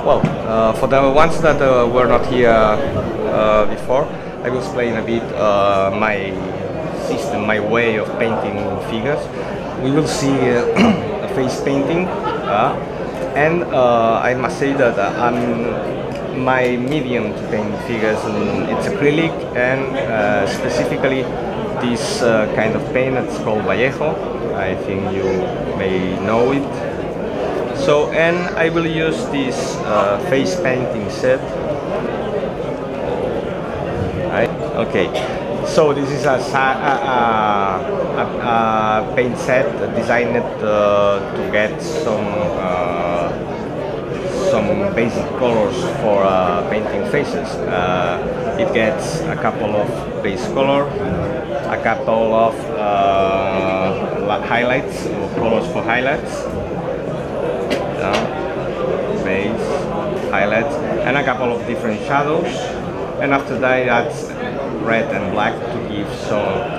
Well, for the ones that were not here before, I will explain a bit my system, my way of painting figures. We will see a face painting, and I must say that my medium to paint figures, it's acrylic, and specifically this kind of paint that's called Vallejo. I think you may know it. So, and I will use this face painting set. Right? Okay. So this is a paint set designed to get some basic colors for painting faces. It gets a couple of base color, a couple of highlights, or colors for highlights. Base, highlights, and a couple of different shadows, and after that that's red and black to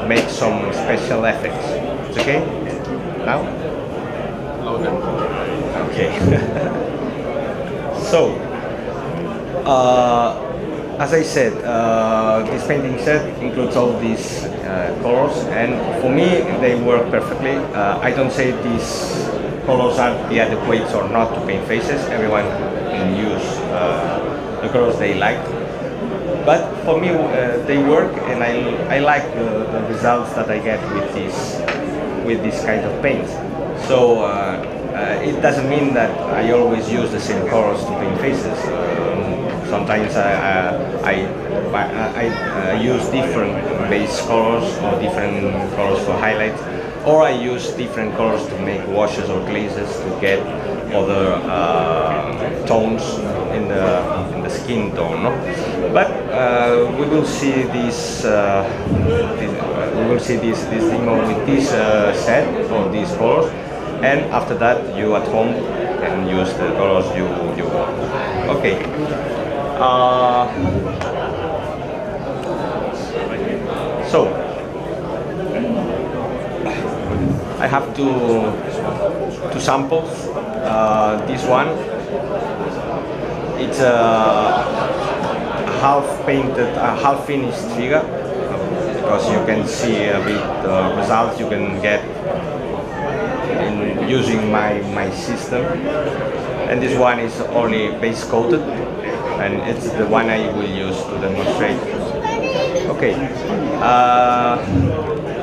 make some special effects. It's okay? Now? Okay. So, as I said, this painting set includes all these colors, and for me they work perfectly. I don't say these colors are the adequate or not to paint faces. Everyone can use the colors they like, but for me they work, and I like the results that I get with this kind of paint. So it doesn't mean that I always use the same colors to paint faces. Sometimes I use different base colors or different colors for highlights, or I use different colors to make washes or glazes to get other tones in the skin tone. No? But we will see this demo with this set or these colors, and after that you at home can use the colors you want. Okay. So I have two samples. This one, it's a half painted, half finished figure, because you can see a bit results you can get in using my system. And this one is only base coated, and it's the one I will use to demonstrate. Okay.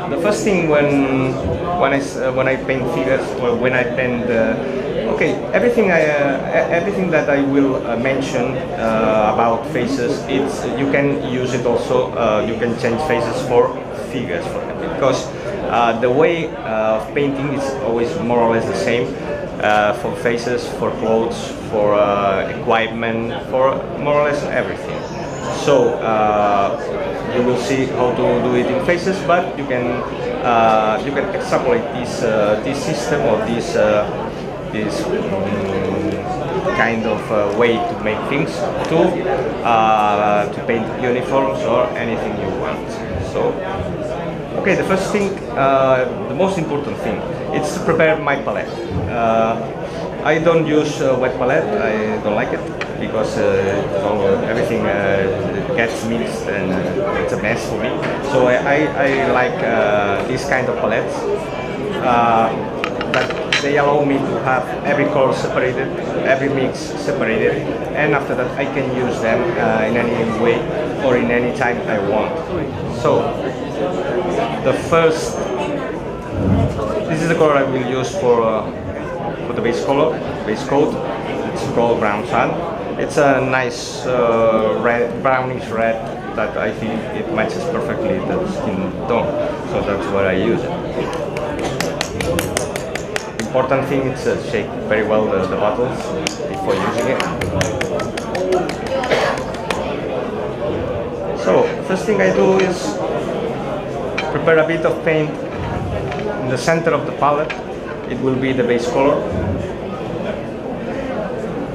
The first thing when I paint figures, or when I paint, okay, everything that I will mention about faces, you can use it also. You can change faces for figures, because the way of painting is always more or less the same. For faces, for clothes, for equipment, for more or less everything. So you will see how to do it in faces, but you can extrapolate this system, or this kind of way to make things to paint uniforms or anything you want. So, okay, the first thing, the most important thing, it's to prepare my palette. I don't use wet palette. I don't like it, because everything gets mixed and it's a mess for me. So I like this kind of palettes that they allow me to have every color separated, every mix separated, and after that I can use them in any way or in any time I want. So the first, this is the color I will use for the base color, base coat. It's called brown sand. It's a nice red, brownish red that I think it matches perfectly the skin tone. So that's why I use it. Important thing is to shake very well the bottles before using it. So first thing I do is prepare a bit of paint in the center of the palette. It will be the base color.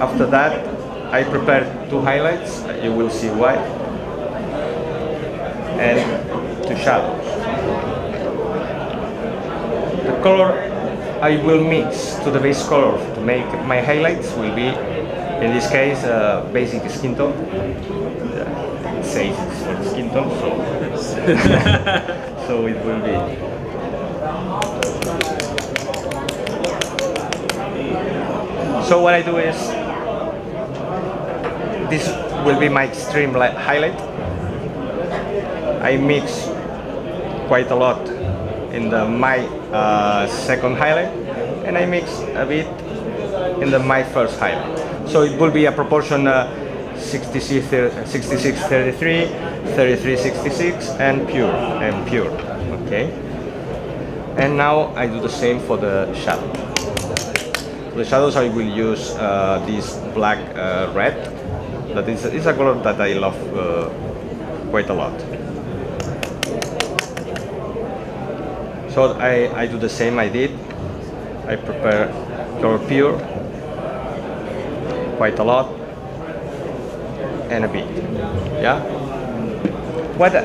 After that, I prepare two highlights, you will see why, and two shadows. The color I will mix to the base color to make my highlights will be In this case, basic skin tone. It says it's for skin tone, so so it will be. So what I do is, this will be my extreme highlight. I mix quite a lot in my second highlight, and I mix a bit in my first highlight. So it will be a proportion 66, 33, 33, 66, and pure. Okay. And now I do the same for the shadow. For the shadows I will use this black red. That is a color that I love quite a lot. So I do the same I did. I prepare color pure quite a lot and a bit. Yeah. What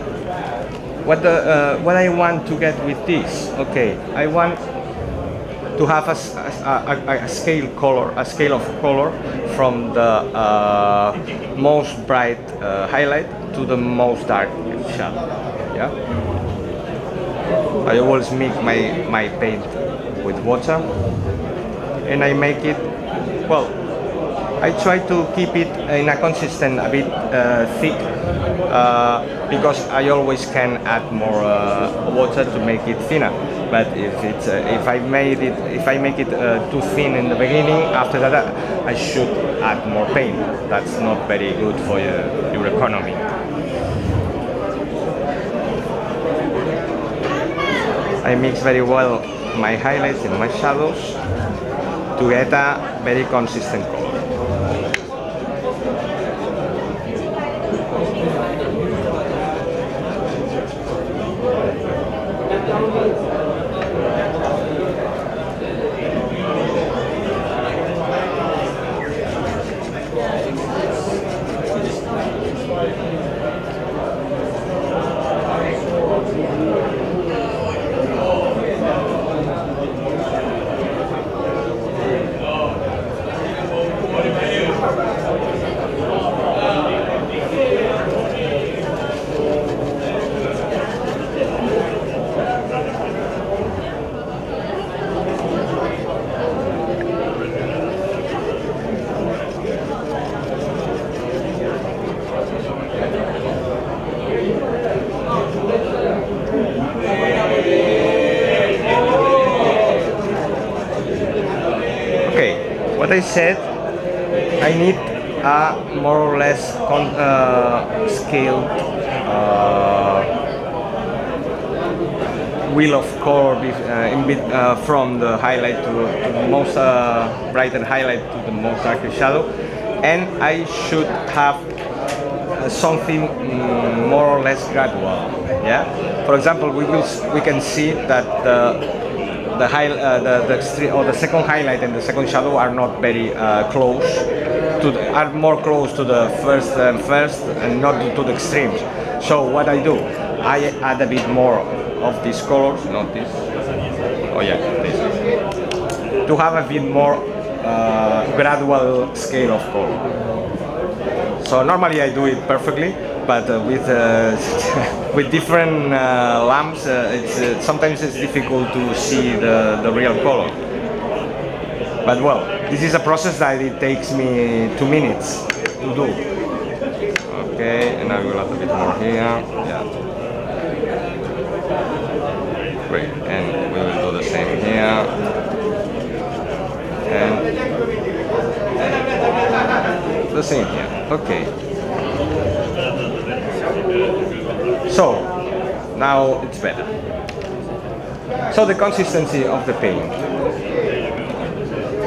I want to get with this? Okay, I want to have a scale of color from the most bright highlight to the most dark shadow. Yeah. I always mix my paint with water, and I make it, well, I try to keep it in a consistent, a bit thick, because I always can add more water to make it thinner. But if I make it too thin in the beginning, after that I should add more paint. That's not very good for your economy. I mix very well my highlights and my shadows to get a very consistent color. What I said, I need a more or less scaled wheel of color from the highlight to the most brighter highlight to the most darker shadow, and I should have something more or less gradual. Yeah. For example, we can see that the second highlight and the second shadow are not very close are more close to the first and not to the extremes. So what I do, I add a bit more of these colors, not this. Oh yeah, this. To have a bit more gradual scale of color. So normally I do it perfectly, but with different lamps, sometimes it's difficult to see the real color. But well, this is a process that it takes me 2 minutes to do. Okay, and I will add a bit more here. Yeah. Great, and we will do the same here. And the same here. Okay. So now it's better. So the consistency of the paint.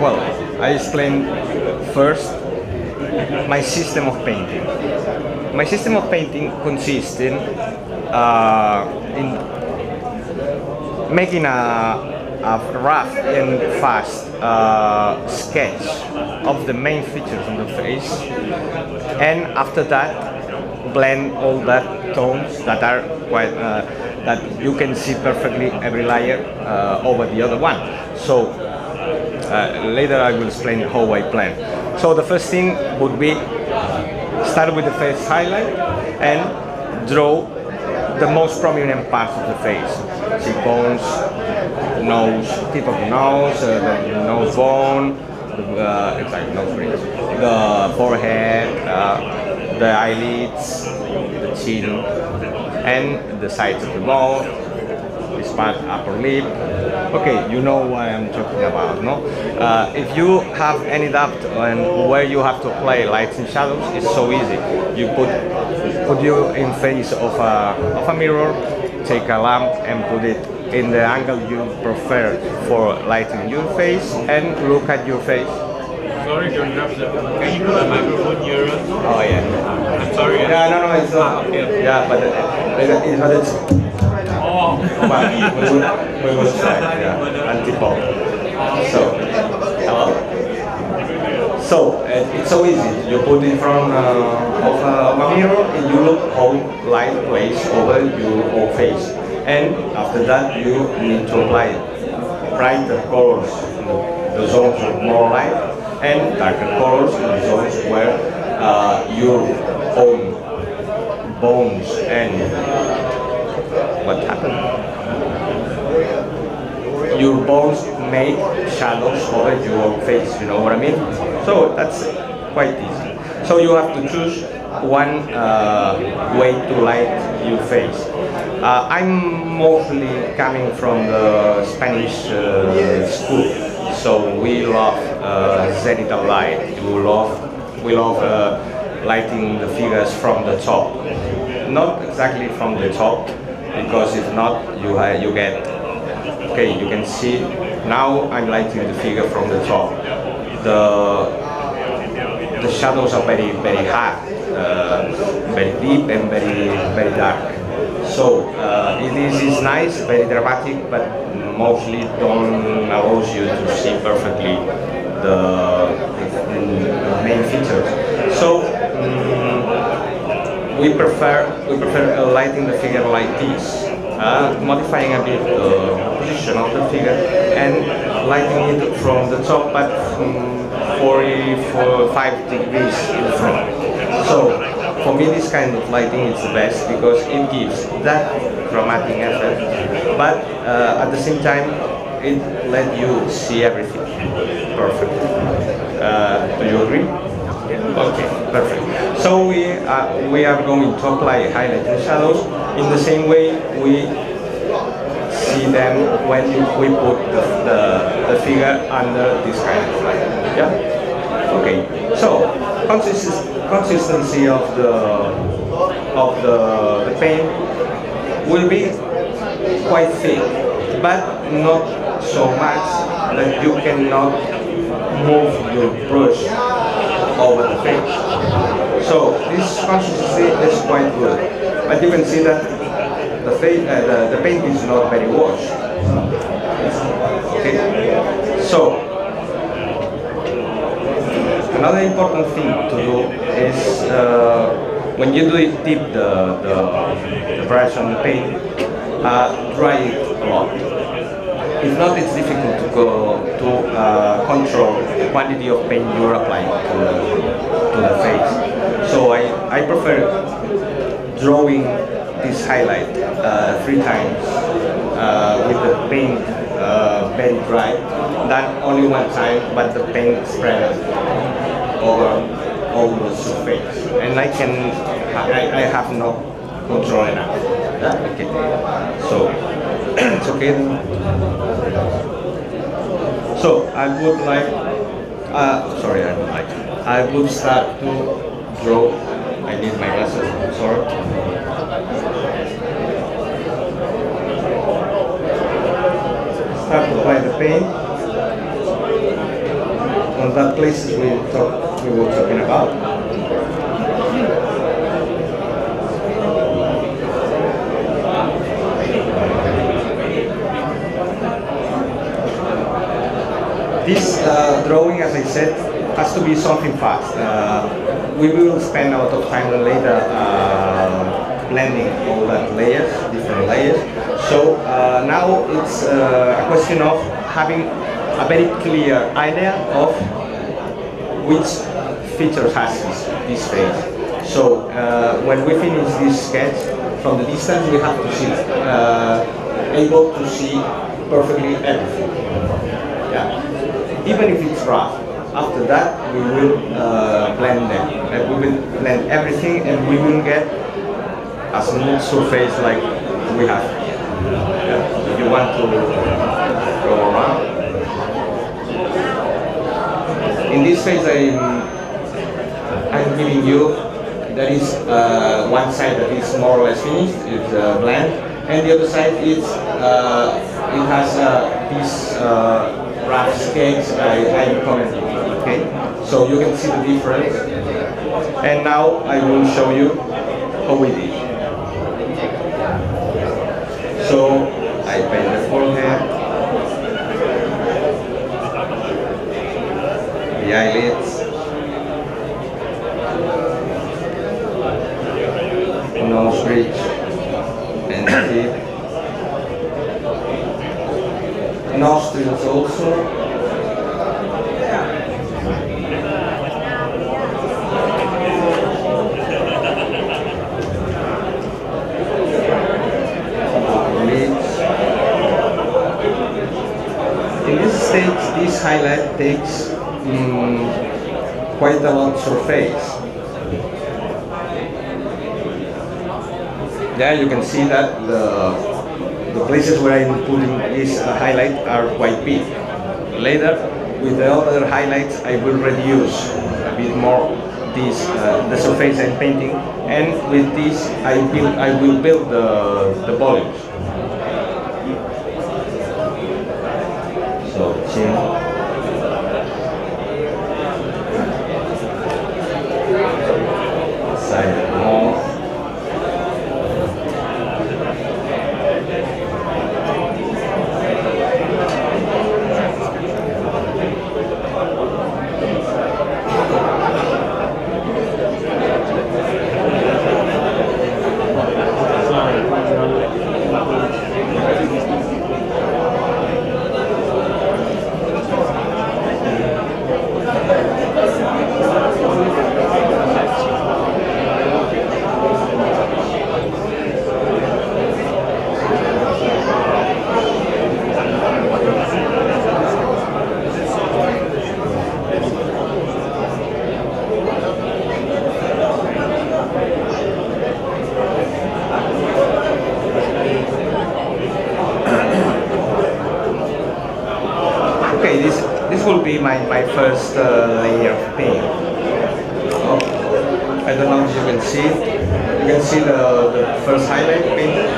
Well, I explained first my system of painting. My system of painting consists in making a rough and fast sketch of the main features on the face, and after that blend all that tones that are quite that you can see perfectly every layer over the other one. So later I will explain how I blend. So the first thing would be start with the face highlight and draw the most prominent parts of the face. Cheekbones, nose, tip of the nose, the nose bone, exactly, nose bridge, the forehead, the eyelids, the chin, and the sides of the mouth, this part, upper lip. Okay, you know what I'm talking about, no? If you have any doubt on where you have to apply lights and shadows, it's so easy. You put you in face of a mirror, take a lamp and put it in the angle you prefer for lighting your face, and look at your face. Sorry to interrupt, sir. Can you put the microphone here? Oh yeah. I'm sorry. Yeah, no, it's not. Okay. Yeah, but it's not. Oh. But we will try. Yeah, anti-pop. So, hello. So it's so easy. You put in front of a mirror and you look how light plays over your whole face. And after that, you need to apply brighter colors in the zones with more light, and darker colors in the zones where your own bones and what happened? Your bones make shadows over your own face, you know what I mean? So that's quite easy. So you have to choose one way to light your face. I'm mostly coming from the Spanish school, so we love zenital light. We love lighting the figures from the top, not exactly from the top, because if not, you get. Okay, you can see now I'm lighting the figure from the top. The shadows are very hard, very deep and very dark. So it is nice, very dramatic, but mostly don't allow you to see perfectly the main features. So we prefer lighting the figure like this, modifying a bit the position of the figure and lighting it from the top, but 45 degrees in front. So for me, this kind of lighting is the best because it gives that chromatic effect, but at the same time, it lets you see everything perfect. Do you agree? Okay, perfect. So we are going to apply highlight and shadows in the same way we see them when we put the figure under this kind of light. Yeah. Okay. So consistency of the paint will be quite thick, but not so much that you cannot move your brush over the face. So this consistency is quite good, but you can see that the paint is not very washed. Okay. So another important thing to do is when you dip the brush on the paint, dry it a lot. If not, it's difficult to control the quantity of paint you're applying to the face. So I prefer drawing this highlight 3 times with the paint very dry than only 1 time, but the paint spread over all the surface, and I have no control enough. Okay, so it's okay. So I would like, I would start to draw. I need my glasses. I'm sorry. Start to apply the paint on that places we were talking about. This drawing, as I said, has to be something fast. We will spend a lot of time later blending all that layers, different layers. So now it's a question of having a very clear idea of which features has this face. So when we finish this sketch, from the distance we have to see, able to see perfectly everything. Yeah. Even if it's rough. After that, we will blend them. We will blend everything, and we will get a smooth surface like we have. Yeah. If you want to go around. In this phase, I'm giving you, there is one side that is more or less finished, it's blend, and the other side is it has this rough sketch I'm commenting. Okay, so you can see the difference. And now I will show you how we did. So I paint the forehead, the eyelids, nose bridge, and tip, nostrils also. In this stage, this highlight takes quite a lot of surface. There you can see that the places where I'm putting this highlight are quite big. Later, with the other highlights, I will reduce a bit more this the surface I'm painting, and with this I will build the volumes. So chin, side mouth, this will be my first layer of paint. Oh, I don't know if you can see it. You can see the first highlight painted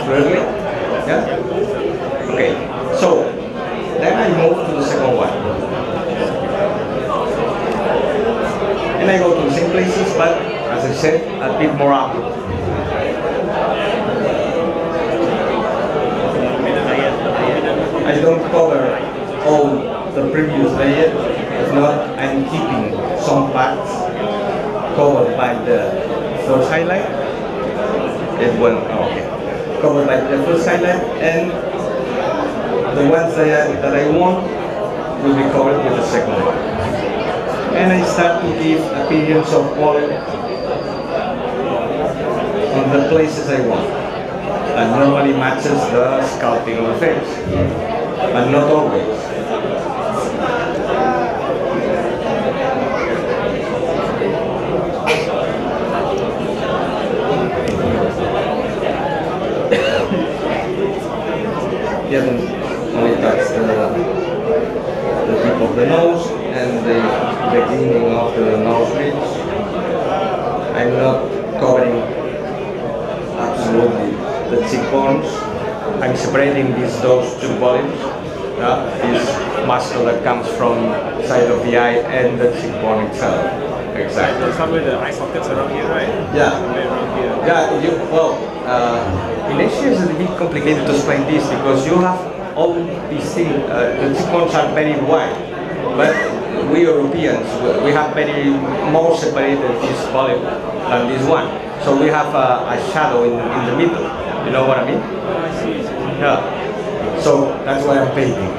clearly. Yeah? Okay, so then I move to the second one. And I go to the same places, but as I said, a bit more up. I don't cover all the previous layer. If not, I'm keeping some parts covered by the first highlight. It went okay. Covered by the first highlight, and the ones that I want will be covered with the second one. And I start to give appearance of volume on the places I want. That normally matches the sculpting of the face, but not always. You only touch the tip of the nose and the beginning of the nose bridge. I'm not covering absolutely the cheekbones. I'm separating those two volumes. This muscle that comes from side of the eye and the cheekbone itself. Exactly. So somewhere the eye sockets around here, right? Yeah. Somewhere around here. Yeah. In Asia it's a bit complicated to explain this because you have all these things. The cheekbones are very wide, but we Europeans we have very more separated this volume than this one. So we have a shadow in the middle. You know what I mean? Oh, I see. Yeah. So that's why I'm painting.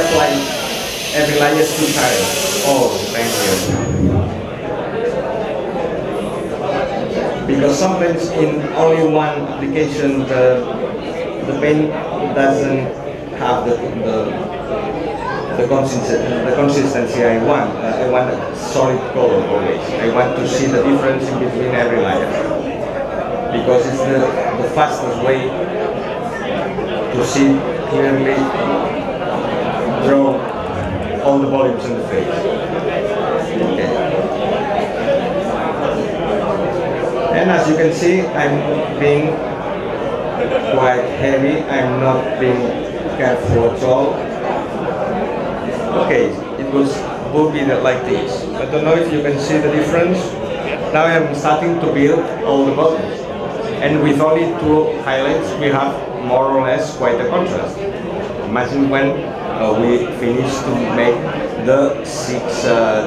apply every layer 2 times. Oh, thank you. Because sometimes in only one application the paint doesn't have the consistency I want. I want a solid color always. I want to see the difference in between every layer. Because it's the fastest way to see clearly, draw all the volumes in the face. Okay. And as you can see, I'm being quite heavy. I'm not being careful at all. Okay, it will be like this. I don't know if you can see the difference. Now I'm starting to build all the volumes. And with only 2 highlights, we have more or less quite a contrast. Imagine when we finish to make the 6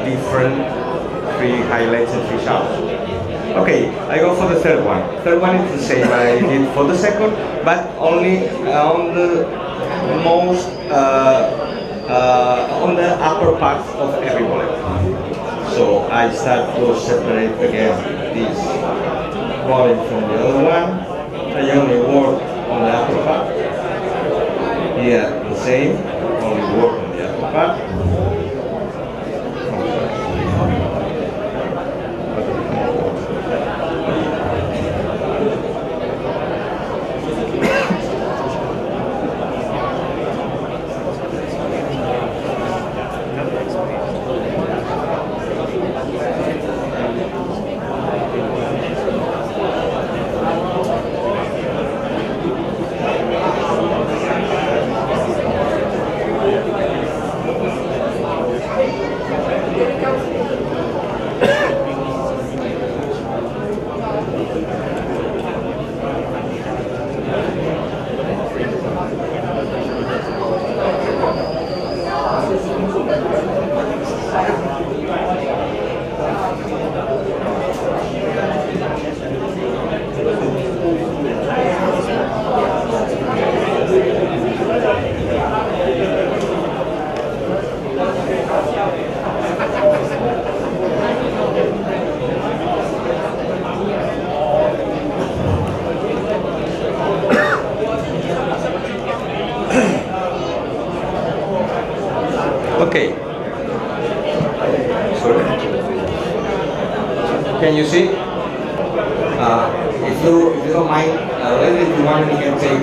different 3 highlights and 3 shadows. Okay, I go for the third one. Third one is the same I did for the second, but only on the most on the upper part of every bullet. So I start to separate again this volume from the other one. I only work on the upper part. Here the same, only work on the upper part. Okay. Sorry. Can you see? If you don't mind, later if you want, you can take.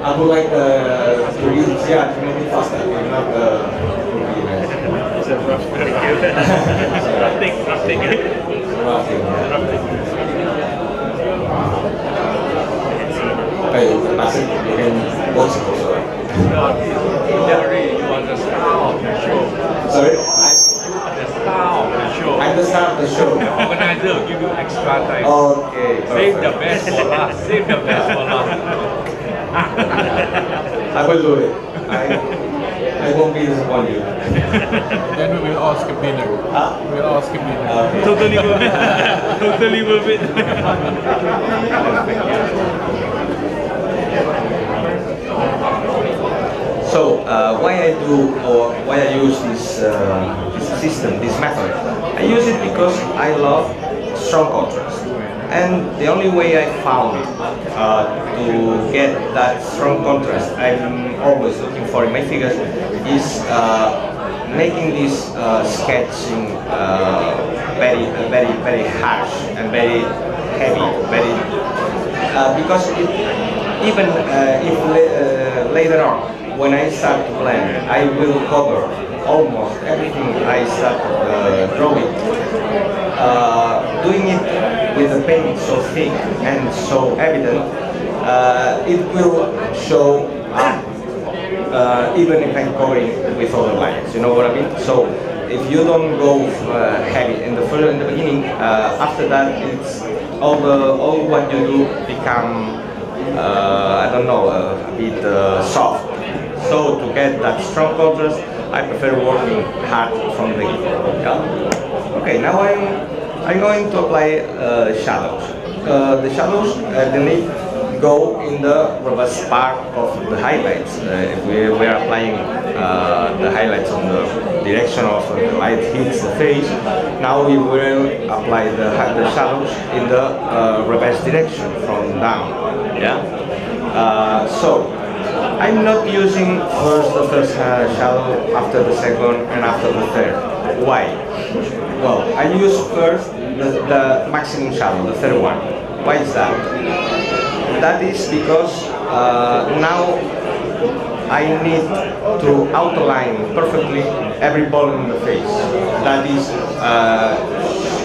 I would like to use to make it faster. Not It's a rough roughing. Okay, that's it. You can watch it also. Generally, you are the star of the show. Sorry? The star of the show. I'm the star of the show. The organizer will give you extra time. Okay. Save the best for last. Save the best for last. I will do it. I won't be disappointed. Then we will all skip dinner. We will all skip dinner. Totally worth it. Totally worth it. So why I do or why I use this system, this method? I use it because I love strong contrast, and the only way I found to get that strong contrast I'm always looking for in my figures is making this sketching very harsh and very heavy, because even if later on, when I start to blend, I will cover almost everything I start drawing. Doing it with the paint so thick and so evident, it will show up even if I'm covering with other lines. You know what I mean? So if you don't go heavy in the beginning, after that it's all what you do become I don't know, a bit soft. So to get that strong contrast, I prefer working hard from the beginning. Yeah? Okay, now I'm going to apply shadows. The shadows underneath go in the robust part of the highlights. If we are applying the highlights on the direction of the light hits the face, now we will apply the shadows in the reverse direction from down. Yeah. So I'm not using the first shadow after the second and after the third. Why? Well, I use first the maximum shadow, the third one. Why is that? That is because now I need to outline perfectly every ball in the face. That is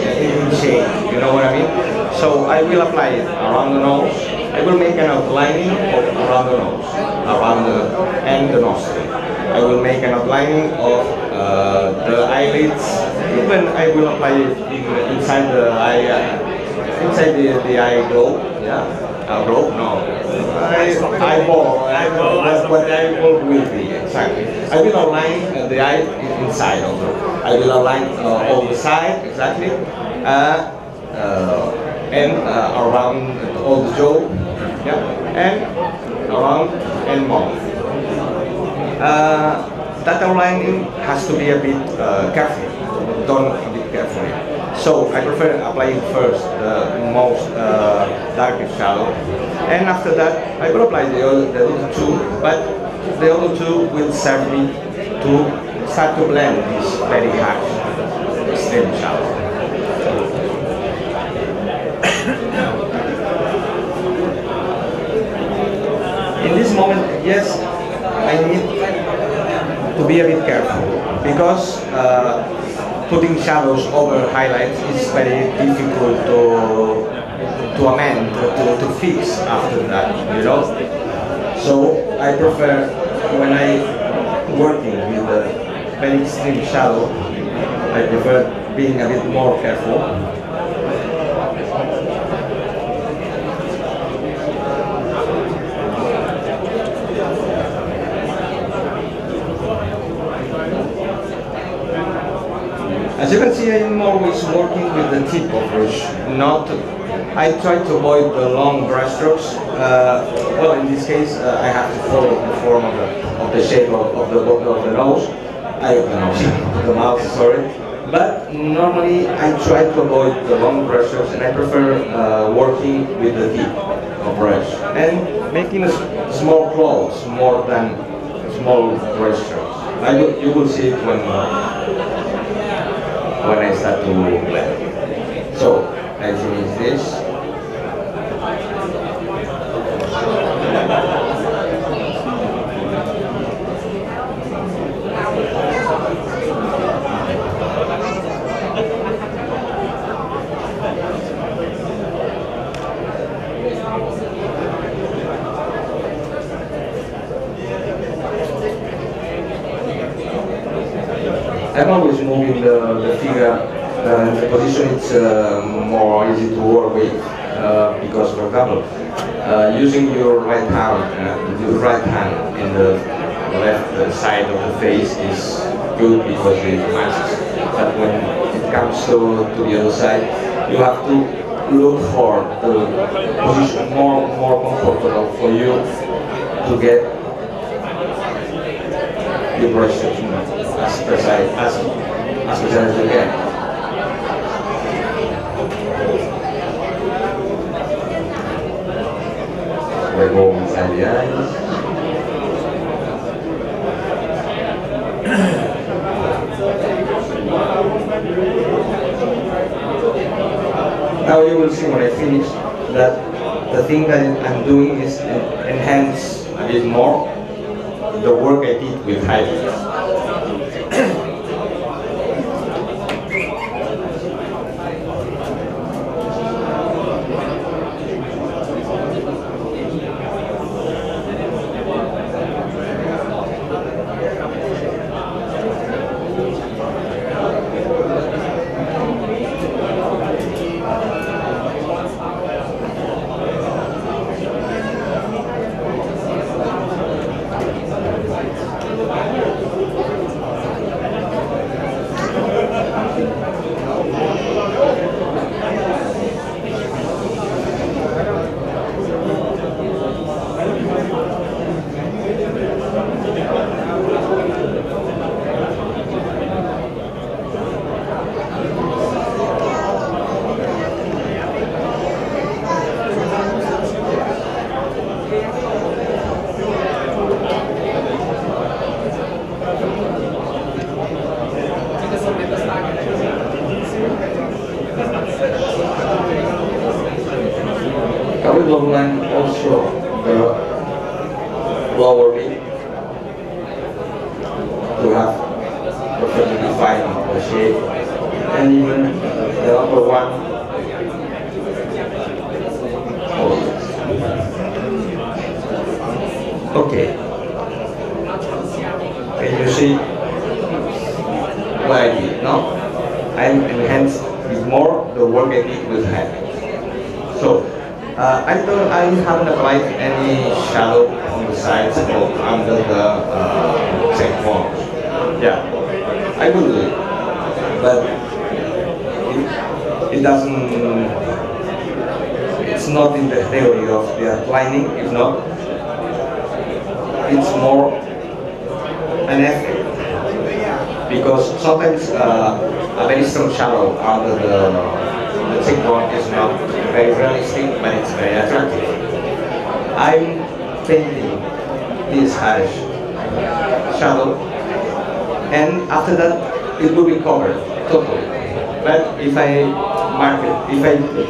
in shape, you know what I mean? So I will apply it around the nose. I will make an outlining around the nose, and the nostril. I will make an outlining of the eyelids. Even I will apply it inside the eye, inside the eye globe. Yeah, globe. No, eyeball. That's what the eyeball will be exactly. I will outline the eye inside also. I will outline all the side exactly, and around all the jaw. Yeah, and around and mouth. That outlining has to be a bit careful, done a bit carefully. So I prefer applying first the most darkest shadow, and after that I will apply the other two, but the other two will serve me to start to blend this very harsh extreme shadow. In this moment, yes, I need to be a bit careful because putting shadows over highlights is very difficult to amend, to fix after that, you know. So I prefer when I working with a very extreme shadow, I prefer being a bit more careful. As you can see, I'm always working with the tip of brush. I try to avoid the long brush strokes. Well, in this case, I have to follow the form of the shape of the nose, of the mouth. Sorry. But normally, I try to avoid the long brush strokes, and I prefer working with the tip of brush and making small claws more than small brush strokes. You will see it when I start to blend. So, I finish this. I'm always moving the figure, the position it's more easy to work with because, for example, using your right hand in the left side of the face is good because it masks. But when it comes to the other side, you have to look for the position more comfortable for you to get the brush as precise as you can. We go inside the eyes. Now you will see when I finish that the thing that I'm doing is enhance a bit more the work I did with highlights. to blend also the lower lip to have perfectly defined the shape, and even the upper one. Okay. Can you see what I did? No? I enhanced with more the work I did with hand. So I haven't applied any shadow on the sides or under the checkpoints. Yeah, I will do it, but it doesn't. It's not in the theory of the outlining. If not, it's more an effect, because sometimes a very strong shadow under the cheekbone is not very realistic, but it's very attractive. I'm painting this harsh shadow, and after that it will be covered totally. But if I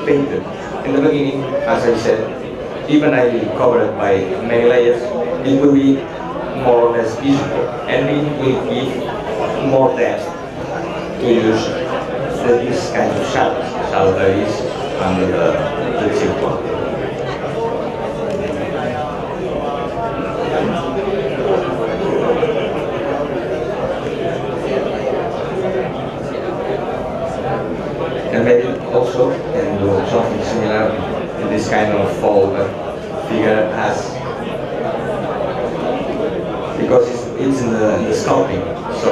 paint it in the beginning, as I said, even I cover it by many layers, it will be more or less visible, and it will give more depth to use this kind of shadow that is under the cheekbone. And maybe also can do something similar in this kind of fold that figure has, because it's in the sculpting. So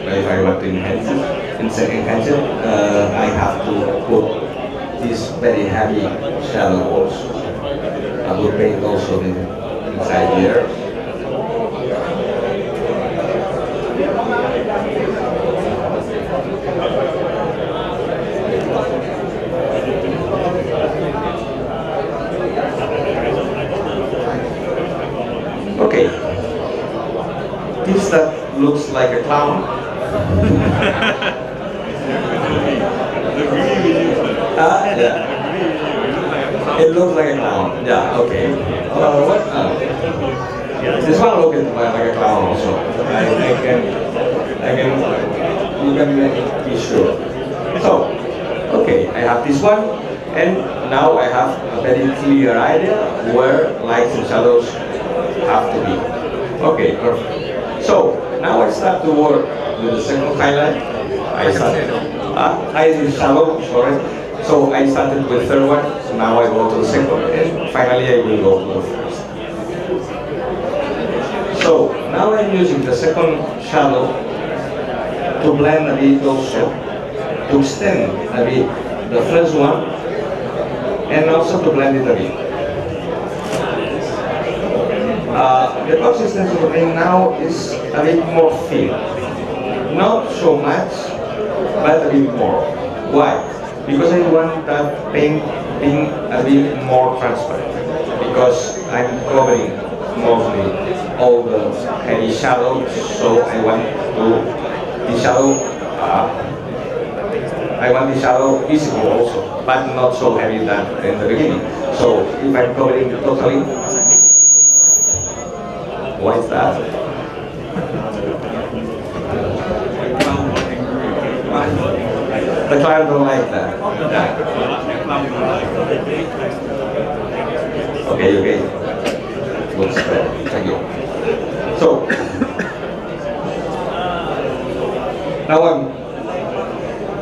if I want to enhance it, I have to put these very heavy shadow walls. I will paint also inside here. Okay, this that looks like a clown. Yeah. It looks like a clown. Yeah. Okay. What? This one looks like a clown also. You can be sure. So, okay, I have this one, and now I have a very clear idea where lights and shadows have to be. Okay, perfect. So now I start to work with the second highlight. I did shadow, sorry. So I started with the third one, so now I go to the second, and finally I will go to the first. So now I'm using the second shadow to blend a bit also, to extend a bit the first one, and also to blend it a bit. The consistency of the paint now is a bit more thin. Not so much, but a bit more. Why? Because I want that paint being a bit more transparent. Because I'm covering mostly all the heavy shadows, so I want the shadow visible also, but not so heavy than in the beginning. So if I'm covering totally, what is that? The client don't like that. Yeah. Okay. Looks better. Thank you. So now I'm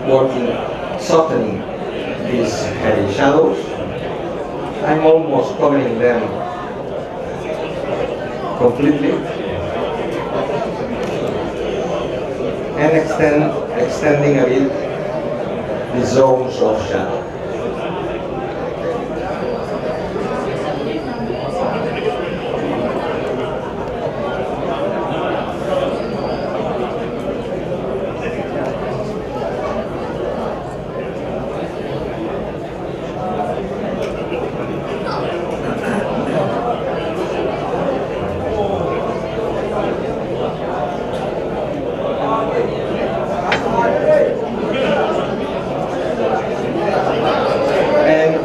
working, softening these heavy shadows. I'm almost covering them completely, and extending a bit the zones of shadow.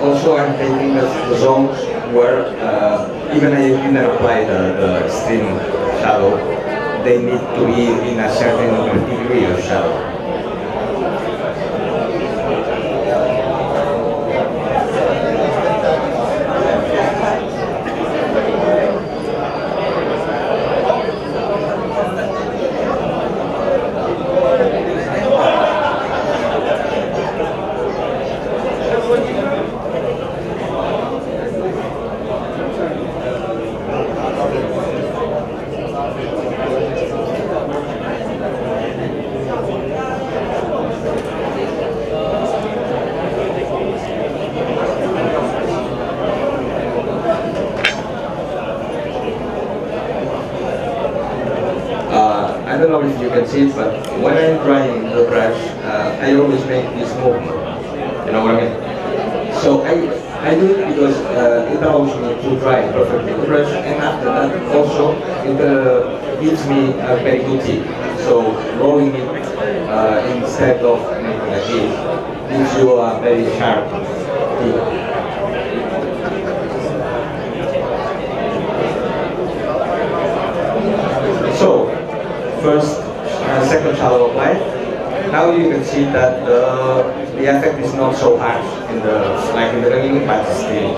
Also I'm taking the zones where even I didn't apply the extreme shadow, they need to be in a certain degree of shadow. I don't know if you can see it, but when I'm drying the brush, I always make this movement. You know what I mean? So I do it because it allows me to dry perfectly the brush, and after that also it gives me a very good tip. So rolling it instead of making like this gives you a very sharp tip. So, first and second shadow applied. Now you can see that the effect is not so harsh in the like in the beginning, but still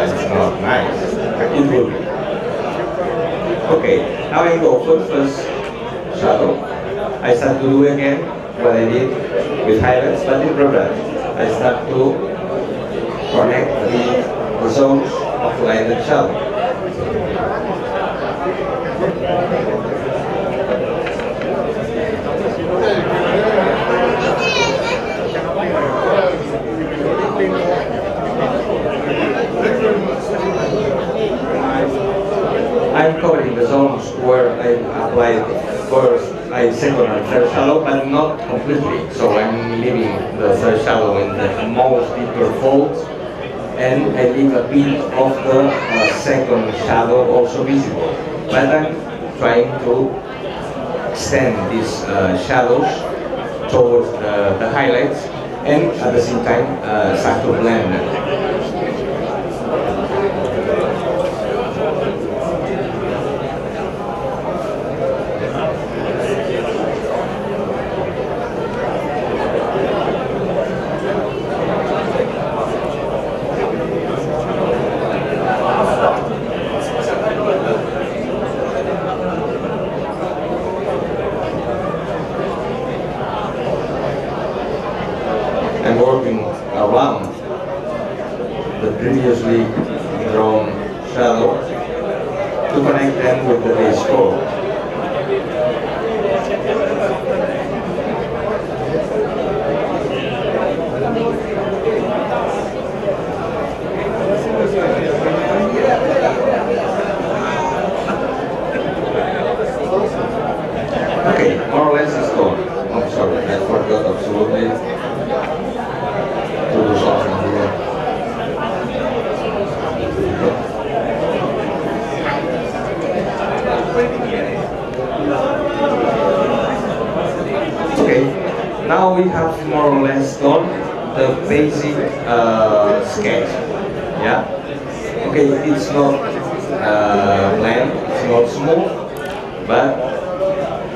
it's not nice. It will be. Okay, now I go for the first shadow. I start to do again what I did with highlights, but in reverse. I start to connect the zones of light and shadow. I'm covering the zones where I applied first, second and third shadow, but not completely. So I'm leaving the third shadow in the most deeper folds, and I leave a bit of the second shadow also visible. But I'm trying to extend these shadows towards the highlights, and at the same time start to blend them. I'm working around the previously drawn shadow to connect them with the base color. Okay, more or less it's done. I'm sorry, I forgot absolutely. Okay, now we have more or less done the basic sketch. Yeah. Okay, it's not bland, it's not smooth, but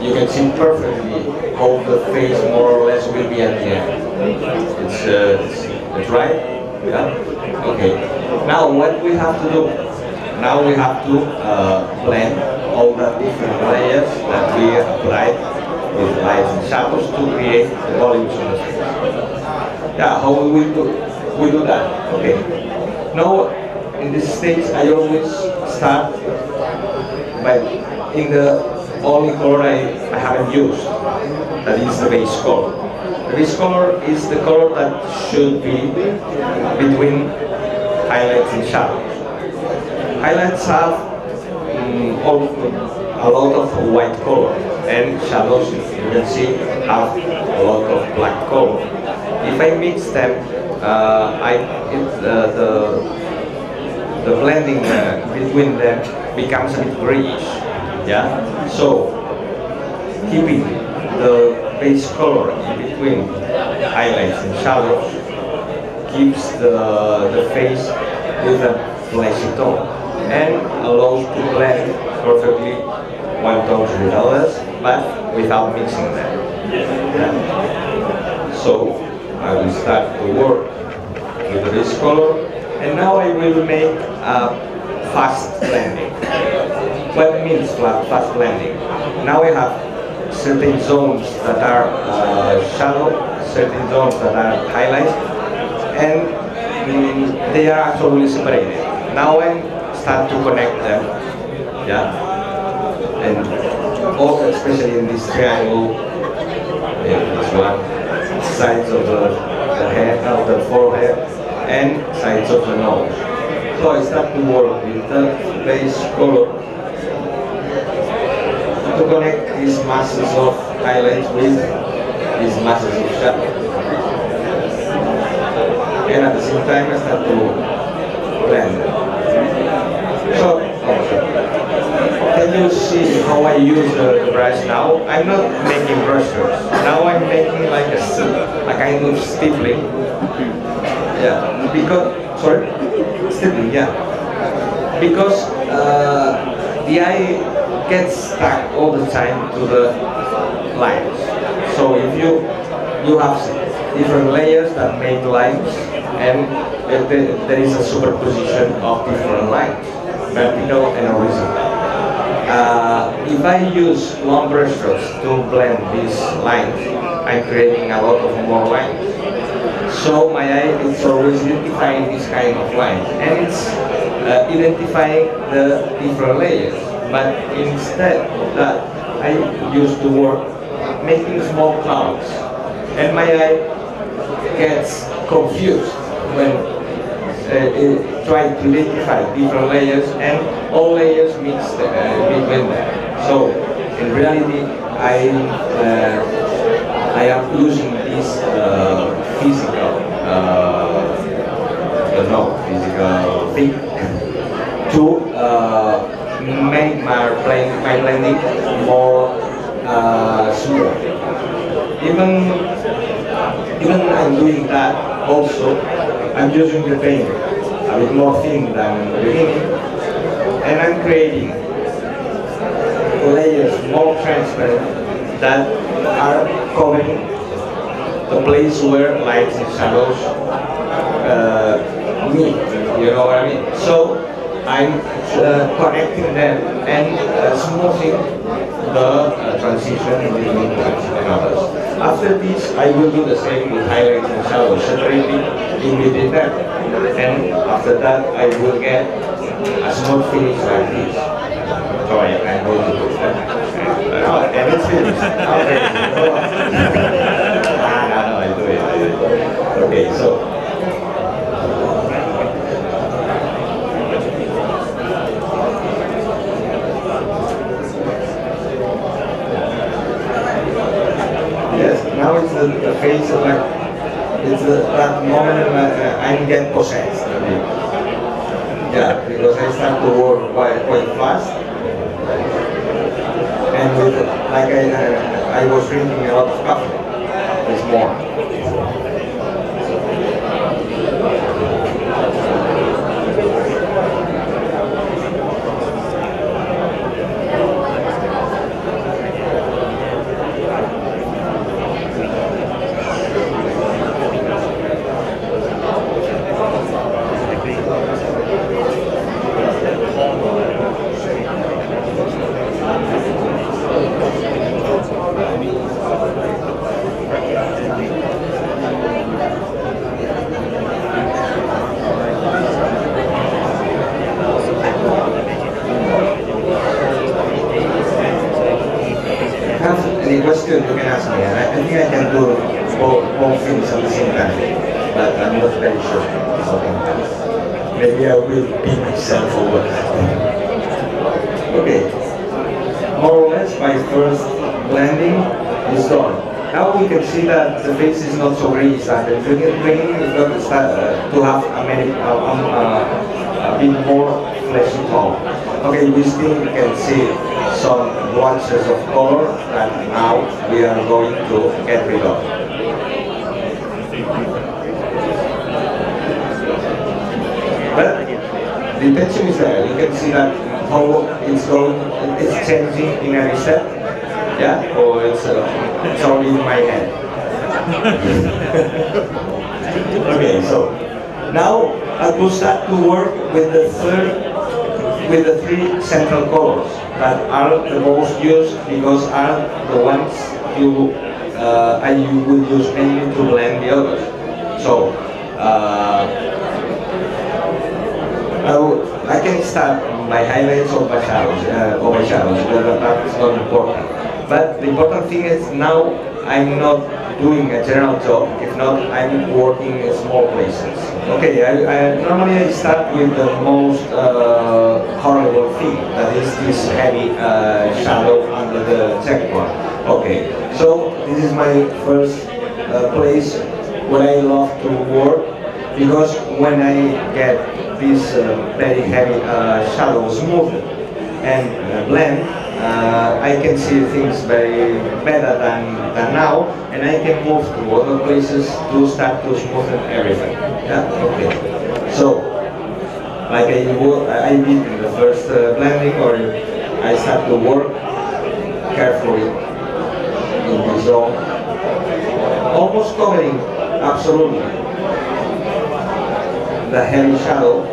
you can see perfectly how the face more or less will be at the end. It's right? Yeah? Okay. Now what we have to do? Now we have to blend all the different layers that we applied with lights and shadows to create the volumes on the face. Yeah, how we do that? Okay. Now in this stage I always start by in the only color I haven't used, that is the base color. The base color is the color that should be between highlights and shadows. Highlights have a lot of white color, and shadows, you can see, have a lot of black color. If I mix them, the blending between them becomes a bit grayish. Yeah. So keeping the base color in between highlights and shadows keeps the face with a fleshy tone and allows to blend perfectly one tones with others, but without mixing them. Yeah. So I will start to work with this color, and now I will make a fast blending. What means fast blending? Now I have certain zones that are shadow, certain zones that are highlights, and they are actually separated. Now I start to connect them, yeah, and also especially in this triangle, this one, sides of the head, of the forehead, and sides of the nose. So I start to work with the base color to connect these masses of highlights with these masses of shadow. And at the same time I start to blend. So, can you see how I use the brush now? I'm not making brush strokes. Now I'm making like a kind of stippling. Yeah, because, sorry? Stippling, yeah. Because the eye gets stuck all the time to the lines. So if you have different layers that make lines, and there is a superposition of different lines, vertical and horizontal. If I use long brush strokes to blend these lines, I'm creating a lot of more lines. So my eye is always identifying this kind of lines, and it's identifying the different layers. But instead of that, I used to work making small clouds, and my eye gets confused when trying to identify different layers, and all layers mix between them. So in reality, I am using this physical thing to make my blending more smooth. Even I'm doing that also, I'm using the paint a bit more thin than in the beginning, and I'm creating layers more transparent that are covering the place where lights and shadows meet, you know what I mean? So I'm connecting them and smoothing the transition between ones and others. After this, I will do the same with highlights and shadows separately in between them. And after that, I will get a smooth finish like this. So I'm going to do that. And it's finished. Okay. No, I do it. Okay, so. Now it's the phase of like, it's that moment I get possessed a bit. Yeah, because I start to work quite fast. And with, like I was drinking a lot of coffee this morning. Any question you can ask me, and I think I can do both things at the same time, but I'm not very sure something. Maybe I will be myself over. Okay, more or less my first blending is done. Now we can see that the face is not so green, and the green is going to start to have a bit more fleshy tone. Okay, we still can see some blotches of color that now we are going to get rid of. But the intention is there. You can see that how it's going, it's changing in every step. Yeah, or it's only in my head. Okay, so now I will start to work with the three central colors that are the most used because are the ones you will use mainly to blend the others. So I can start by highlights or by shadows, That's not important. But the important thing is now I'm not doing a general job. If not, I'm working in small places. Okay, normally I start with the most horrible thing, that is this heavy shadow under the checkpoint. Okay, so this is my first place where I love to work, because when I get this very heavy shadow smooth and blend, I can see things very better than now, and I can move to other places to start to smoothen everything. Yeah, okay. So, like I did in the first blending, or I start to work carefully in the zone, almost covering absolutely the heavy shadow.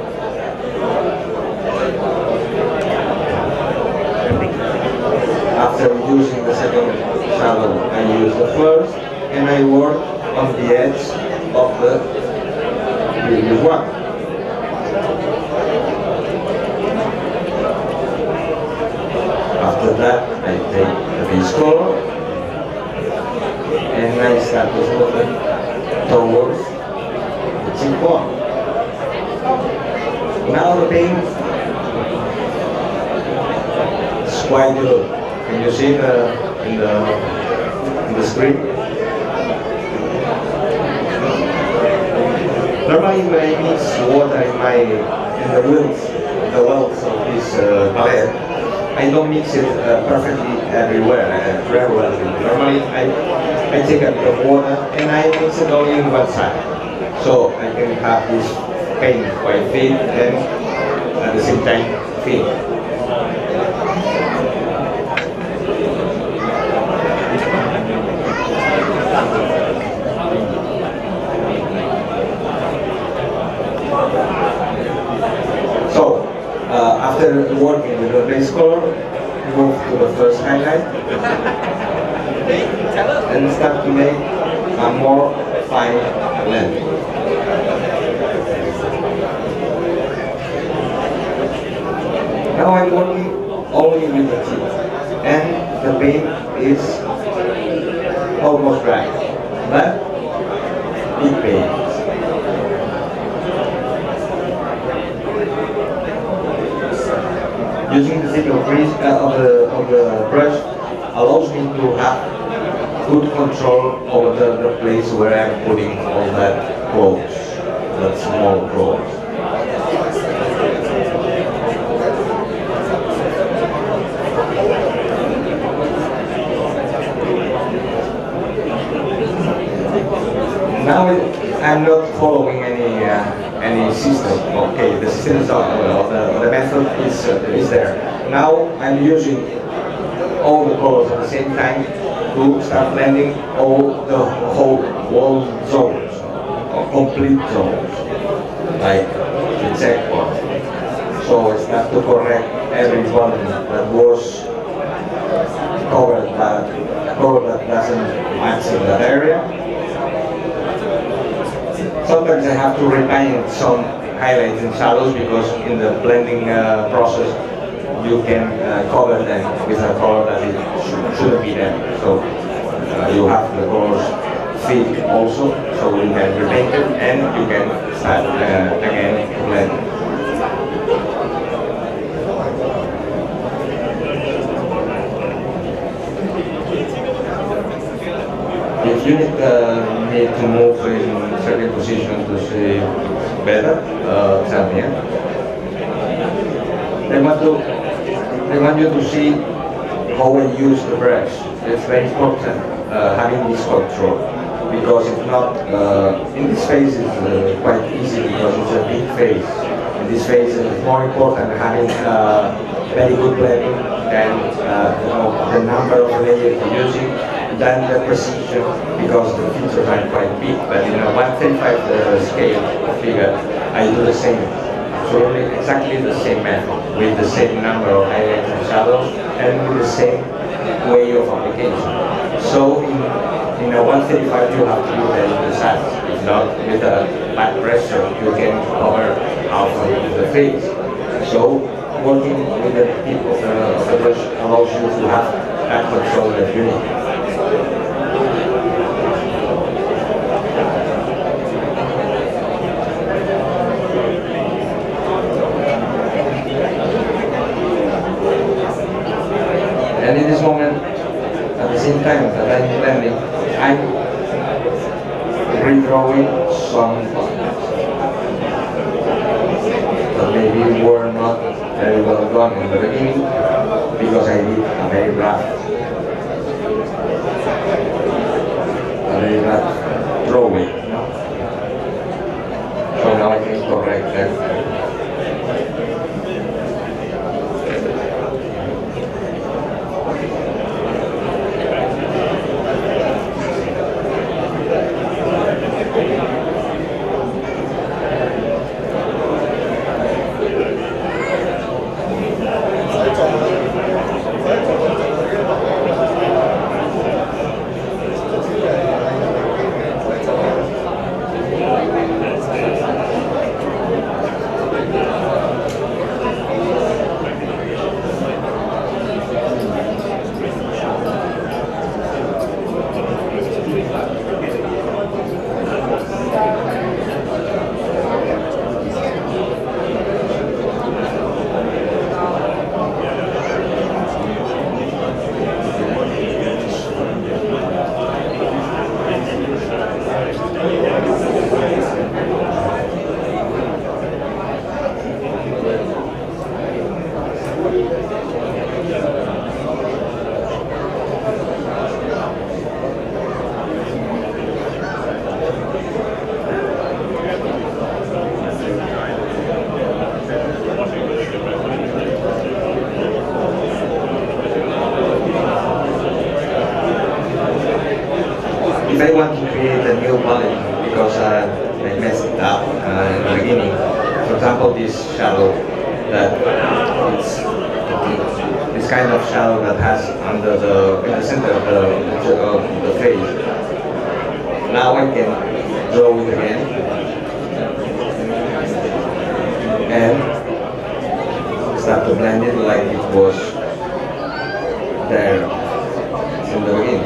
After using the second shadow, I use the first, and I work on the edge of the previous one. After that, I take the base color, and I start to smoothen towards the cheekbone. Now the paint is quite good. Can you see in the screen? Normally when I mix water in the wells of this palette, I don't mix it perfectly everywhere, regularly. Normally I take a bit of water and I mix it only in one side. So I can have this paint quite thin and at the same time thin. After working with the base color, move to the first highlight and start to make a more fine blend. Now I'm working only with the tip, and the paint is almost dry, but it paints. Using the tip of the brush allows me to have good control over the place where I'm putting all that clothes, that small clothes. Now I'm not following any system. Okay, the system is on, the method is there. Now I'm using all the colors at the same time to start blending all the whole zones, or complete zones, like the checkpoint. So it's not to correct every button that was covered by a color that doesn't match in that area. Sometimes I have to repaint some highlights and shadows because in the blending process you can cover them with a color that it shouldn't be there. So you have the colors fit also, so you can repaint it and you can start again to blend. If you need to move in certain positions to see better, tell me. I want you to see how I use the brush. It's very important having this control, because if not, in this face is quite easy because it's a big face. in this phase, it's more important having very good blending than the number of layers you're using, than the precision, because the features are quite big. But in a 135 scale figure, I do the same, absolutely exactly the same method, with the same number of highlights and shadows, and with the same way of application. So in a 135 you have to be very precise. If not, with a back pressure you can cover half of the face. So working with the tip of the brush allows you to have that control that you need. And in this moment, at the same time that I'm blending, I'm redrawing some lines that maybe were not very well done in the beginning, because I did a very rough drawing. So now I can correct that. If I want to create a new palette because I messed it up in the beginning, for example, this shadow that it's this kind of shadow that has under in the center of the face. Now I can draw it again and start to blend it like it was there in the beginning.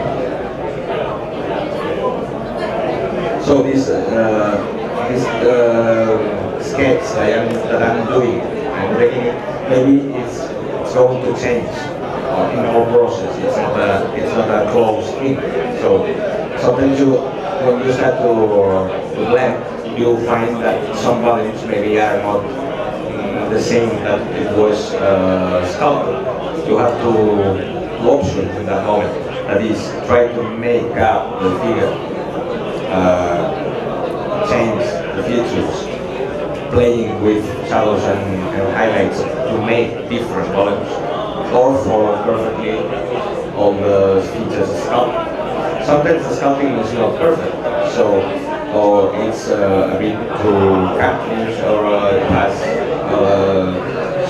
So this sketch that I'm doing and making it, maybe it's going to change in our process. It's not a closed thing. So sometimes when you start to blend, you find that some values maybe are not the same that it was sculpted. You have to options in that moment. That is, try to make up the figure. Change the features, playing with shadows and highlights to make different volumes, or follow perfectly all the features sculpted. Sometimes the sculpting is not perfect, so or it's a bit too cartoonish, or it has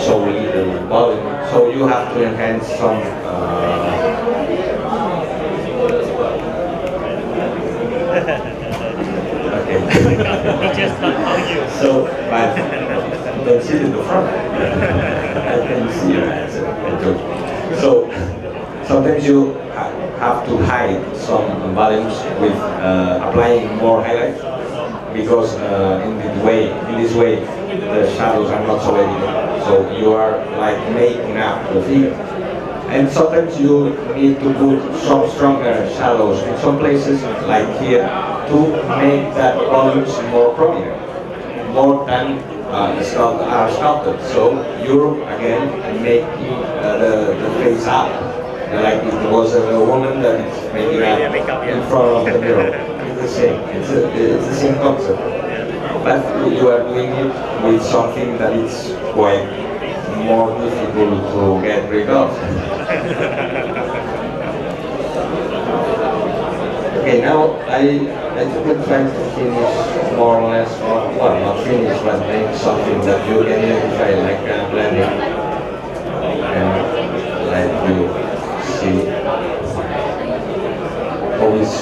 so little volume. So you have to enhance some. So, but don't sit in the front. I can see your answer. So, sometimes you have to hide some volumes with applying more highlights, because in this way, the shadows are not so evident. So you are like making up the figure. And sometimes you need to put some stronger shadows in some places, like here, to make that volumes more prominent, more than are sculpted. So you're again making the face up, like if it was a woman that is making up in front of the mirror. It's the same. It's the same concept. but you are doing it with something that is quite more difficult to get rid of. Okay, now I will try to finish more or less, well, not finish, but make something that you can identify, like blending, and like you see how it's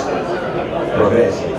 progressing.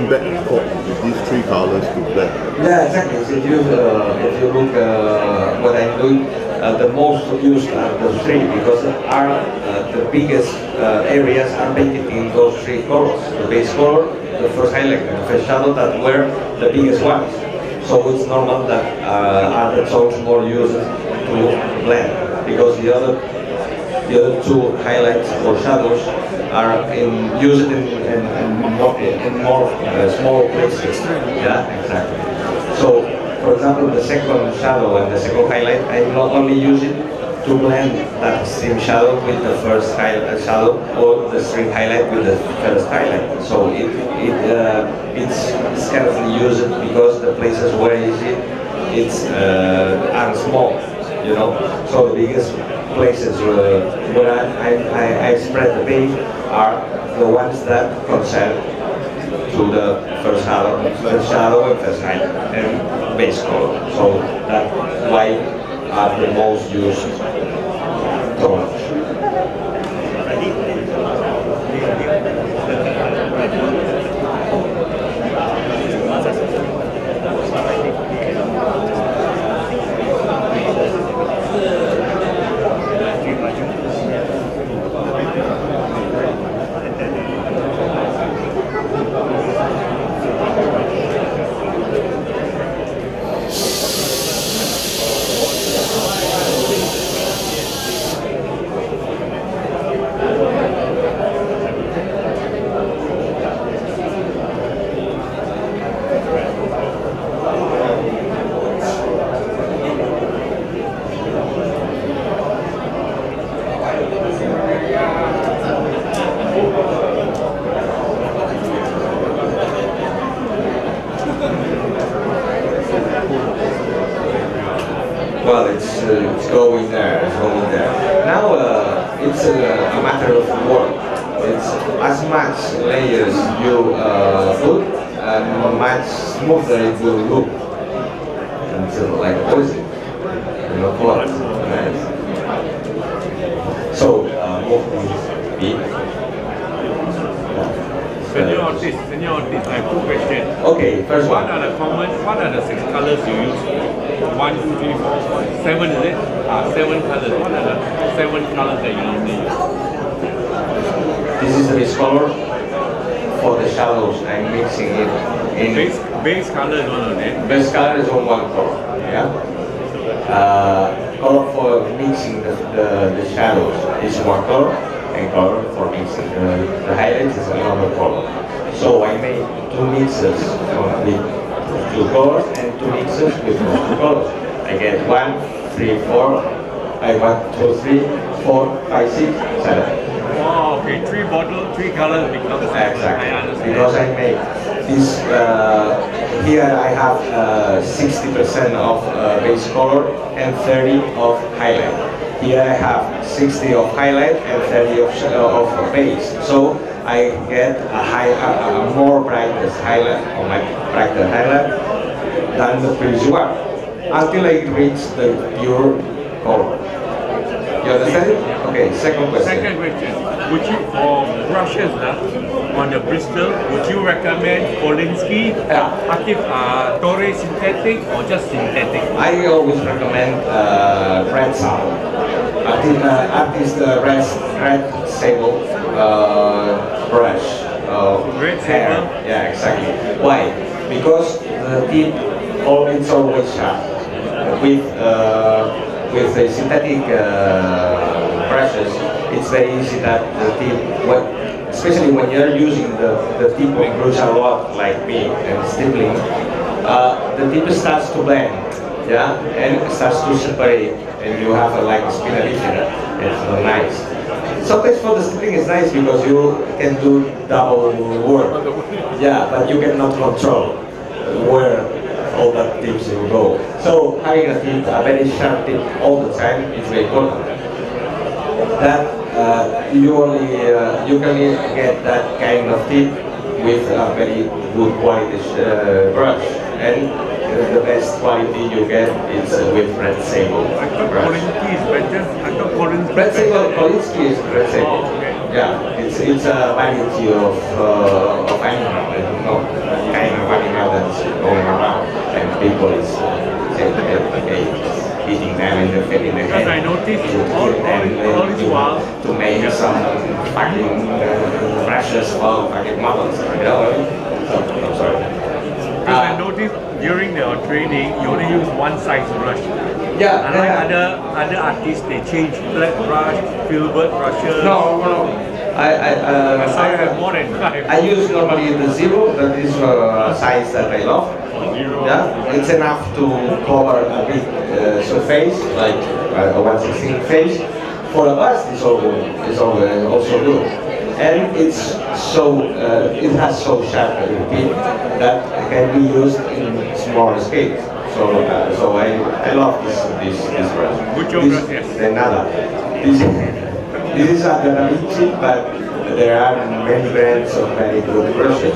Back and forth with these three colors to blend. Yeah, exactly. So if you look what I'm doing, the most used are the three because are the biggest areas are painted in those three colors. The base color, the first highlight, and the first shadow that were the biggest ones. So it's normal that are the tones more used to blend because the other two highlights or shadows are used in more small places. Yeah, exactly. So, for example, the second shadow and the second highlight, I not only use it to blend that same shadow with the first shadow or the string highlight with the first highlight. So it's carefully used because the places where it's are small, you know. So the biggest places where I spread the paint are the ones that concern to the first shadow and first highlight and base color. So that's why are the most used tones. Well, it's going there, Now it's a matter of work. It's as much layers you put, and much smoother it will look. Until like poison, you know, what? Nice. So, Senor Ortiz, I have two questions. Okay, first one. What are the 6 colors you use? 1, 2, 3, 4, 5, 7 is it? 7 colors. What are the 7 colors that you normally use? This is the base color for the shadows. I'm mixing it in. Base color is one of them. Base color is on one color. Yeah. Color for mixing the shadows is one color, and color for mixing the highlights is another color. So I made two mixes with two colors and two mixes with two colors. I get 1, 3, 4. I want 2, 3, 4, 5, 6, 7. Wow, okay, 3 bottles, 3 colors becomes Exactly. I understand. Because I make this, here I have 60% of base color and 30 of highlight. Here I have 60 of highlight and 30 of base. So I get a more brightest highlight, or my brighter highlight than the previous one, until I reach the pure color. You understand it? Okay, second question. Second question, would you, for brushes on the Bristol, would you recommend Kolinsky, Torre synthetic or just synthetic? I always recommend red sable. Artist red sable brush. Red hair. sable? Yeah, exactly. Why? Because the tip, it's always sharp. With the synthetic brushes, it's very easy that the tip, especially when you're using the tip of brush a lot, like me, and stippling, the tip starts to blend, yeah, and starts to separate, and you have like a spin addition. It's not nice. Sometimes for the stippling it's nice because you can do double work, yeah, but you cannot control where all that tips will go. So having a tip, a very sharp tip all the time is very important. That you can get that kind of tip with a very good quality brush, and the best quality you get is with red sable brush. Kolinsky is better. I thought Kolinsky Red sable, Kolinsky is red sable. Oh, okay. Yeah, it's a variety of animal, kind of animal that's going around, and people is eating them in the Because head. I noticed all this while to make some fucking brushes for fucking models, you know? So, I'm sorry. Because I noticed during the training, you only use one size brush. Yeah. Unlike other artists, they change flat brush, filbert brushes. No. I have more than 5. I use normally the 0, that is a size that I love. Yeah, it's enough to cover a big surface, like a 1/16 face. For a bust, it's also good. And it's so it has so sharp a tip that can be used in small scales. So I love this brush. Mucho gracias. De nada. This is a Da Vinci, but there are many brands of very good brushes.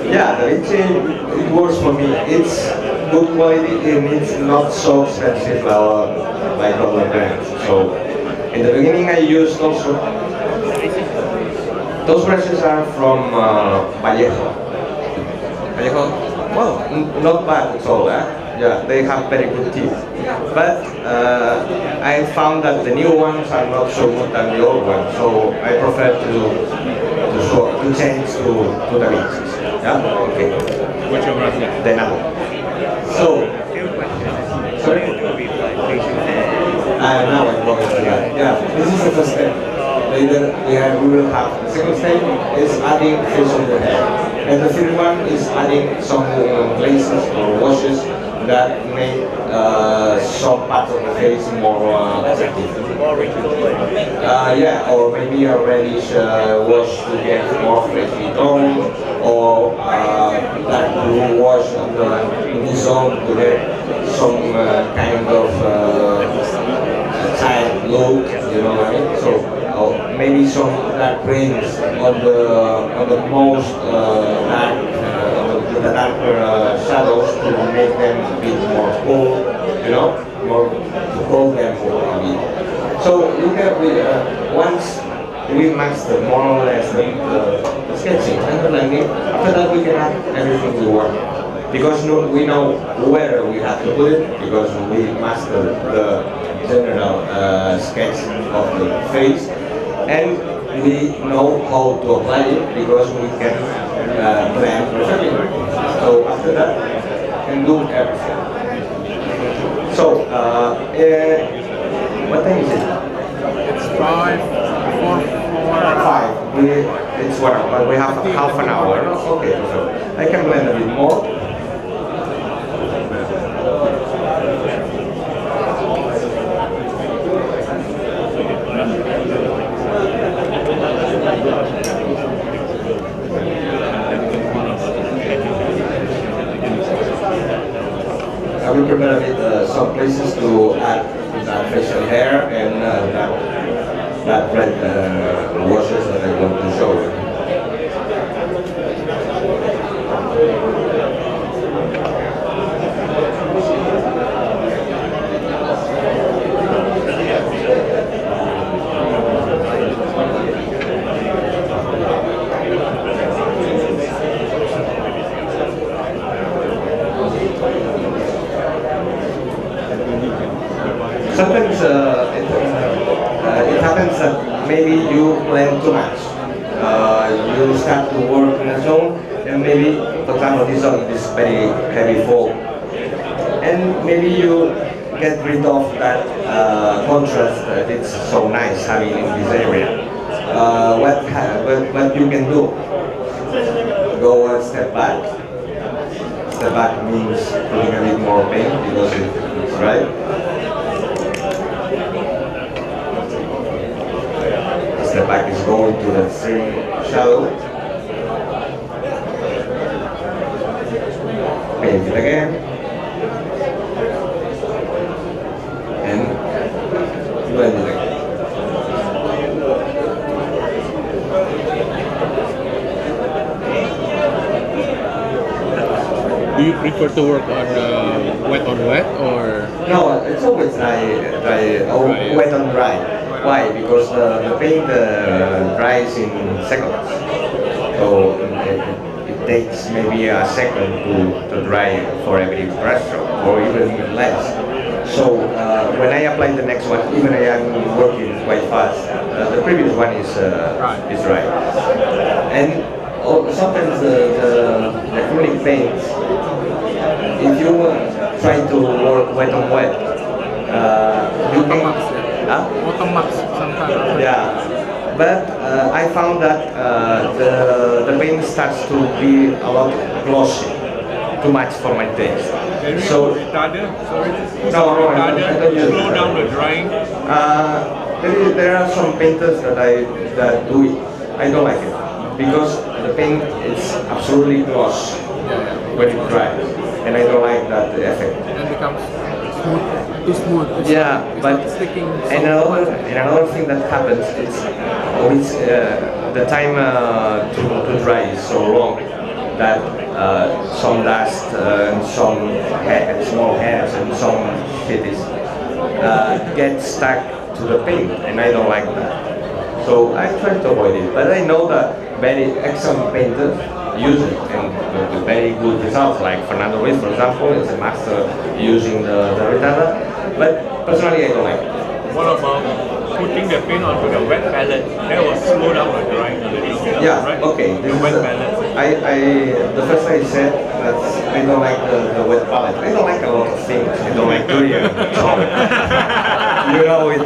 Yeah, Da Vinci, it works for me. It's good quality and it's not so expensive like other brands. So in the beginning I used also, those brushes are from Vallejo. Well, not bad at all, Yeah, they have very good teeth. But I found that the new ones are not so good than the old ones, so I prefer to change to Da Vinci's. Yeah? Okay. Muchas gracias. De nada. So, sorry? Now I'm going to that. Yeah, this is the first step. Later we will have the second step is adding facial hair. And the third one is adding some glazes or washes that make some parts of the face more attractive. Yeah, or maybe a reddish wash to get more fleshy tone, or that blue wash in the zone to get some kind of tight look, you know what I mean? So maybe some dark greens on the most the darker shadows to make them a bit more cool, you know, more to hold them more a bit. So look at once we master more or less the sketching and the blending, after that we can add everything we want. Because we know where we have to put it, because we master the general sketch of the face, and we know how to apply it because we can blend perfectly. So after that, we can do everything. So, what time is it? It's 5, 4, 4. 5. It's 1 hour, but we have half an hour. Okay, so I can blend a bit more. I will prepare a bit, some places to add that facial hair and that red washes that I want to show you. Sometimes it happens that maybe you blend too much. You start to work in a zone, and maybe, for example, this zone is very heavy foam, and maybe you get rid of that contrast that it's so nice having in this area. What you can do? Go one step back. Step back means putting a bit more paint because it's right. The back is going to the same shadow. Paint it again. And blend it again. Do you prefer to work on wet or? No, it's always dry, wet on dry. Why? Because the paint dries in seconds. So it takes maybe a second to dry for every brush stroke, or even less. So when I apply the next one, even I am working quite fast, the previous one is dry. And sometimes the acrylic paints, if you try to work wet on wet, you can. Watermarks sometimes. Yeah, but I found that the paint starts to be a lot glossy, too much for my taste. So retarder, sorry. no, I don't use slow down the drying. There are some painters that do it. I don't like it because the paint is absolutely glossy when it dries, and I don't like that effect. And becomes too smooth. Yeah, but another thing that happens is the time to dry is so long that some dust and some small hairs and some shitties get stuck to the paint, and I don't like that. So I try to avoid it, but I know that very excellent painters use it and with very good results, like Fernando Ruiz, for example, is a master using the retarder, but personally I don't like it. What about putting the paint onto the wet palette? That will slow down the drying a little. Yeah, right? okay. The wet palette. The first I said that I don't like the wet palette. I don't like a lot of things. I don't like durian. You know it.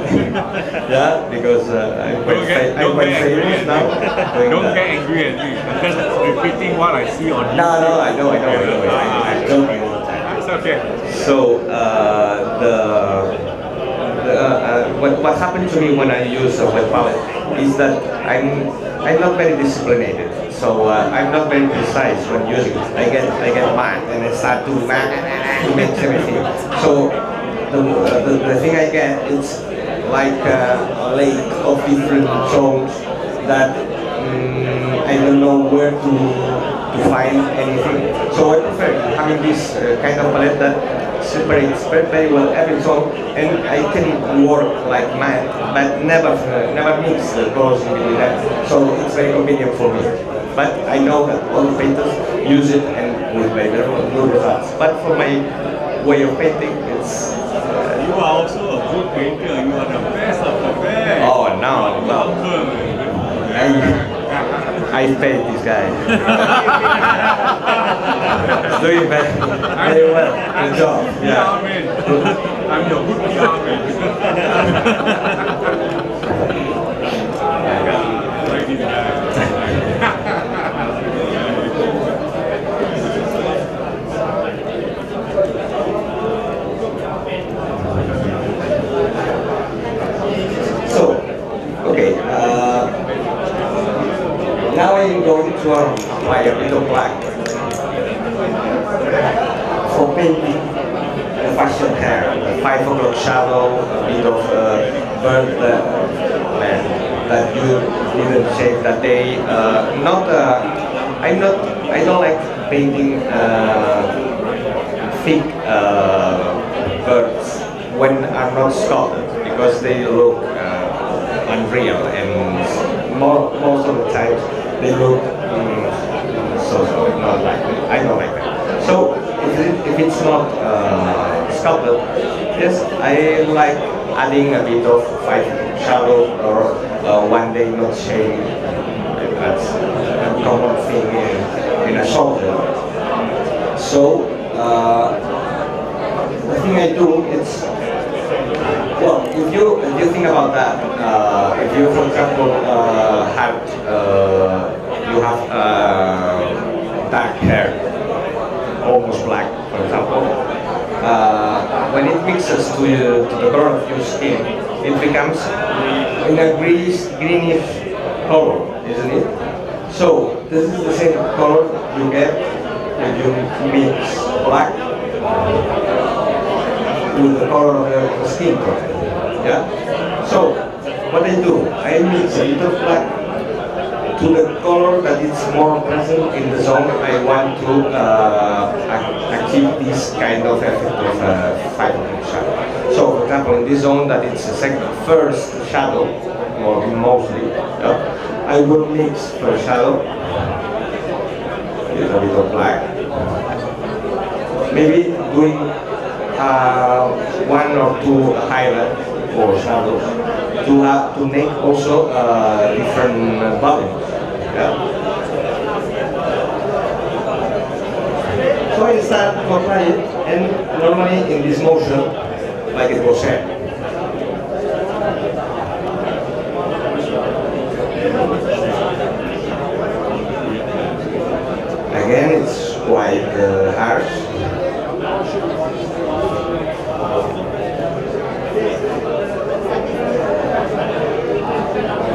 Yeah, because I'm quite famous now. Don't get angry at me. I'm just repeating what I see on YouTube. No, I know. It's okay. So what happened to me when I use a wet palette is that I'm not very disciplined. So I'm not very precise when using it. I get mad and I start to mix everything. So the thing I get is like a lake of different tones that I don't know where to find anything. So I prefer having this kind of palette that separates very well every tone, and I can work like mad, but never mix the colors in between them. So it's very convenient for me. But I know that all the painters use it and with very good results. But for my way of painting, it's you are also a good painter. You are the best of the best. Oh no, well, I paid this guy. He's doing very well. Good job. Yeah. I'm your good PR man. Like this guy. now I'm going to apply a bit of black for painting the facial hair, the 5 o'clock shadow, a bit of bird that you didn't shave that day. I don't like painting thick birds when are not sculpted because they look unreal, and most of the time they look so not like that. I don't like that. So if it's not sculpted, yes, I like adding a bit of 5 shadow or one day not shading. That's a common thing in a soldier. So the thing I do is, well, if you think about that, if you, for example, you have dark hair, almost black, for example, when it mixes to the color of your skin, it becomes in a greenish color, isn't it? So this is the same color you get when you mix black with the color of the skin tone. Yeah? So what I do, I mix a bit of black to the color that is more present in the zone I want to achieve this kind of effect of 5 o'clock shadow. So for example, in this zone that it's the first shadow, mostly, I will mix first shadow with a bit of black. Maybe doing 1 or 2 highlights or shadows to make also different volumes. Yeah? So I start to apply it, and normally in this motion, like it was said. Again, it's quite harsh.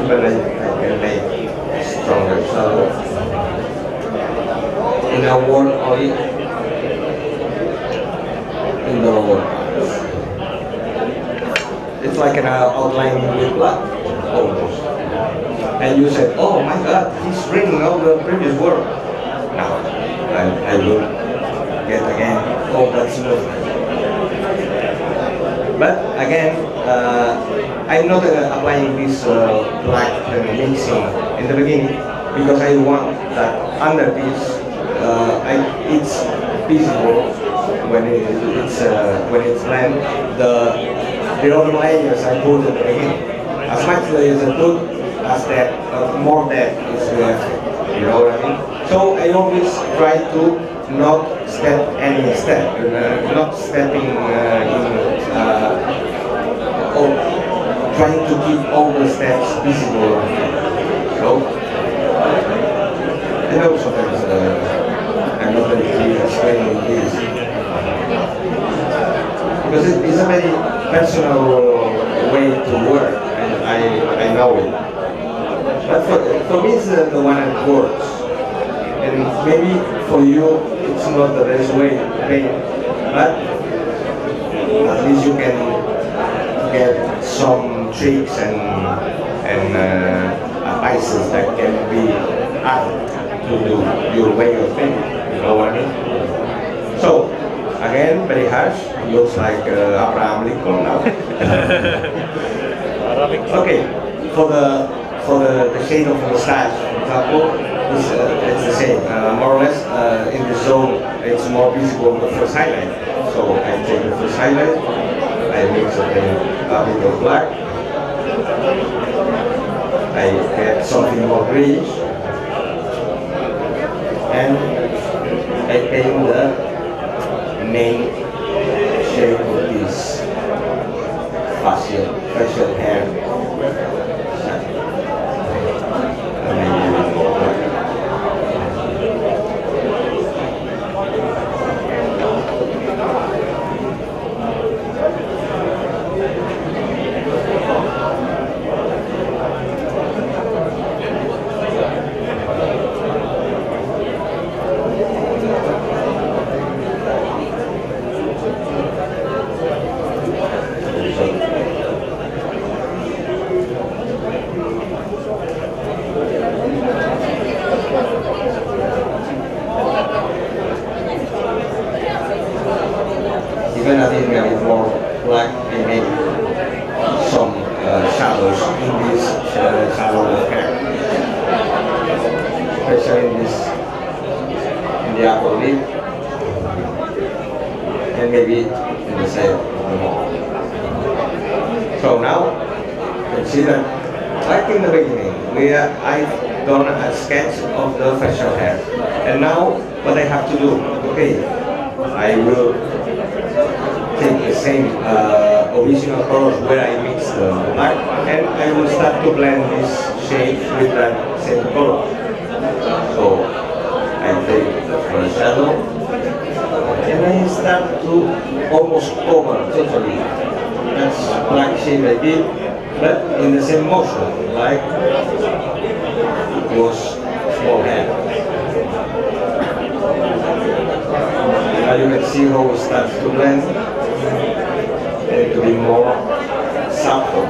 But I can make stronger shadow in a word only in the lower parts. It's like an outline with black, almost. And you said, oh my god, he's reading all the previous work. Now, I will get again all that smooth. But again, I'm not applying this black mixing in the beginning because I want that under this it's visible when it's blend the other layers I put at the beginning. As much layers I put, as that more depth is left. You know what I mean? So I always try to not step any step, not stepping or trying to keep all the steps visible. So, and also I'm not very clear explaining this because it is a very personal way to work, and I know it. But for me, it's the one that works. And maybe for you it's not the best way to paint, but at least you can get some tricks and advices that can be added to your way of painting. You know what I mean? So again, very harsh. Looks like Abraham Lincoln now. Okay, for the shade of the mustache, for example. It's the same, more or less. In the zone, it's more visible the first highlight. So I take the first highlight, I mix a bit of black, I get something more greenish, and I paint the main shape of this facial hair. I've done a sketch of the facial hair, and now what I have to do? Okay, I will take the same original colors where I mix the black, and I will start to blend this shade with that same color. So I take the first shadow, and I start to almost cover totally. That's black shade I did, but in the same motion, like it was small hair. Now you can see how it starts to blend and to be more subtle.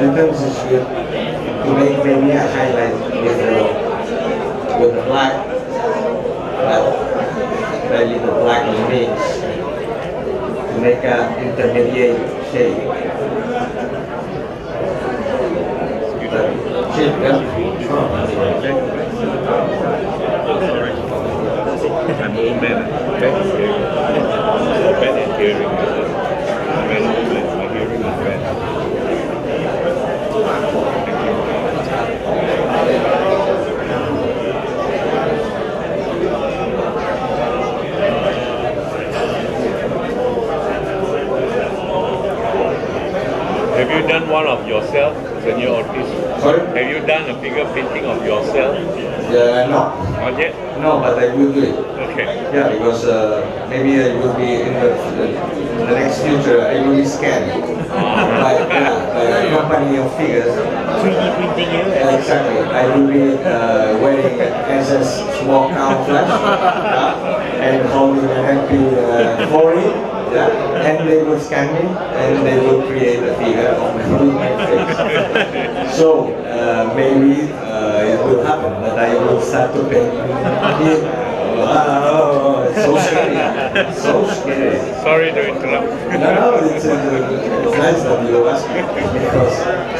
Sometimes it's good to make maybe a highlight with the black, but maybe the black mix to make an intermediate shade. I'm old man. Bad at hearing. I'm old man. My hearing is bad. Have you done one of yourself, Jaume Ortiz? Sorry? Have you done a figure painting of yourself? No. Not yet? No, but I will do it. Okay. Yeah, because maybe I will be in the next future, I will be scanned by a company of figures. 3D printing you? Exactly. I will be wearing SS small camouflage and holding an MP40. Yeah, and they will scan me and they will create a figure of my face. So maybe it will happen that I will start to paint. Wow, it's so scary. So scary. Sorry to interrupt. No, it's nice that you asked me because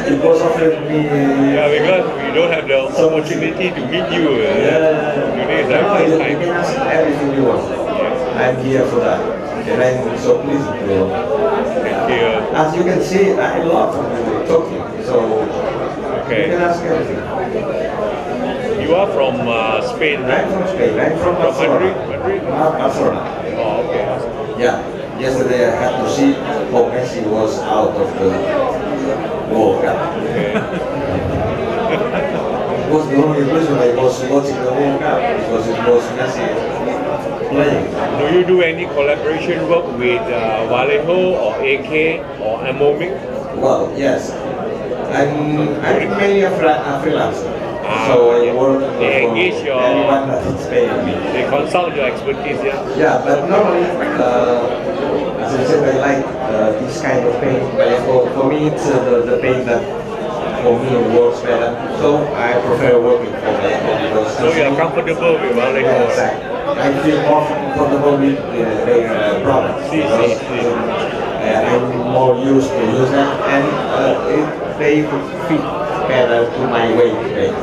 it was offered me. Yeah, because we don't have the opportunity to meet you. Today is our first You time. can ask everything you want. I'm here for that. And I'm so pleased to Thank you. as you can see, I love talking, so Okay. you can ask everything. You are from Spain, right? I'm from Spain, I'm from From Barcelona. Madrid? Barcelona. Oh, okay. Yeah, yesterday I had to see how Messi was out of the World Cup. Okay. It was the only reason I was watching the World Cup, because it was Messi playing. Do you do any collaboration work with Vallejo or AK or Amoming? Well, yes. I'm mainly a freelancer. So I work They for engage your- anyone that is paying me. They consult your expertise, yeah? Yeah, but normally, as I said, I like this kind of paint. But for me, it's the paint that for me works better. So I prefer working for Vallejo because. So you are comfortable with Vallejo? Yeah, exactly. I feel more comfortable with their products. Because, I'm more used to use them, and they fit better to my way to paint.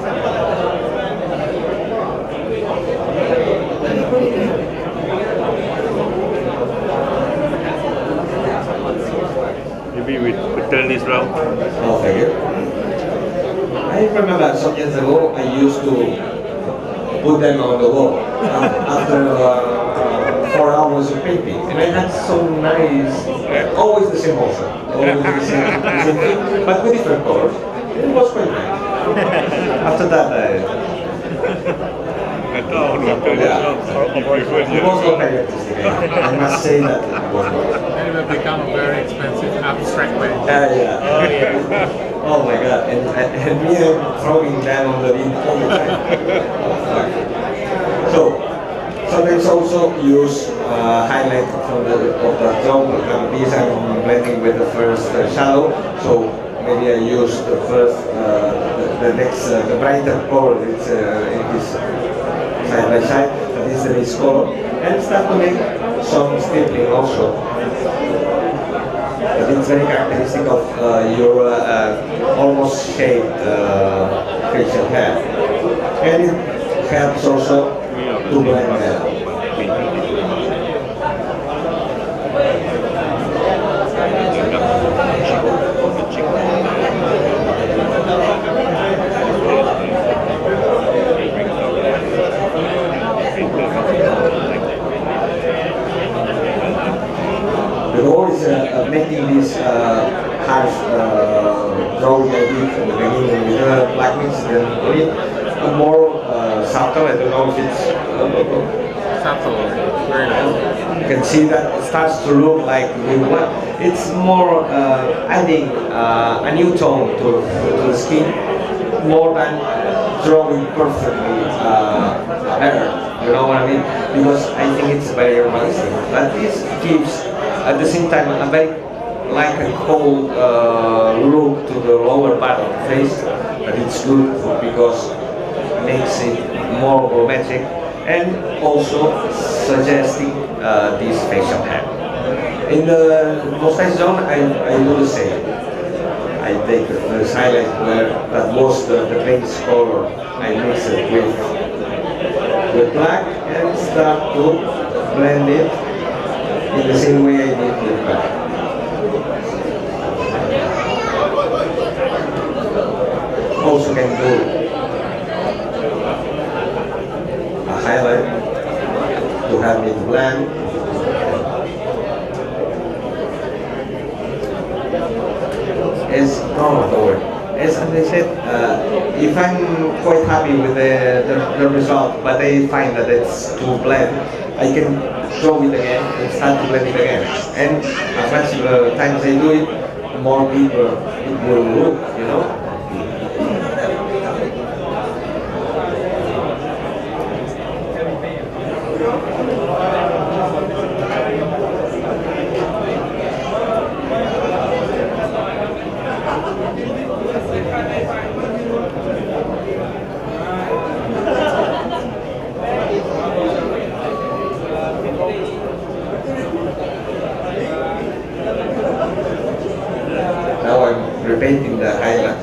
Maybe we could turn this round. Oh, thank you. I remember some years ago I used to put them on the wall after 4 hours of painting, and I had so nice, always the same motion, always the same thing, but with different colors. It was quite nice. After that, I thought we would turn this round. it was not very artistic. I must say that it was not. And it will become a very expensive abstract paint. Yeah. Oh yeah. Oh my god, and me throwing them on the bin all the time. So, sometimes also use highlight from the zone. These I'm blending with the first shadow, so maybe I use the first, the next, the brighter color. It's in this side by side. This is the base color, and start to make some stippling also. But it's very characteristic of your almost shaved facial hair. And it helps also to blend hair. The goal is making this harsh drawing I did in the beginning with the black mix, then a more subtle. I don't know if it's Subtle, very nice. you can see that it starts to look like new black. It's more adding a new tone to the skin, more than drawing perfectly hair. You know what I mean? Because I think it's very realistic. But this gives, at the same time, a very like a cold look to the lower part of the face. But it's good because it makes it more volumetric and also suggesting this facial hair. In the mustache zone, I do the same. I take the highlight where that was the base color. I mix it with black and start to blend it in the same way I did with black. Also can do a highlight to have it blend. As as I said, if I'm quite happy with the result, but I find that it's too blend, I can show it again and start to blend it again. And as much times I do it, the more deeper it will look, you know. Repainting the highlight,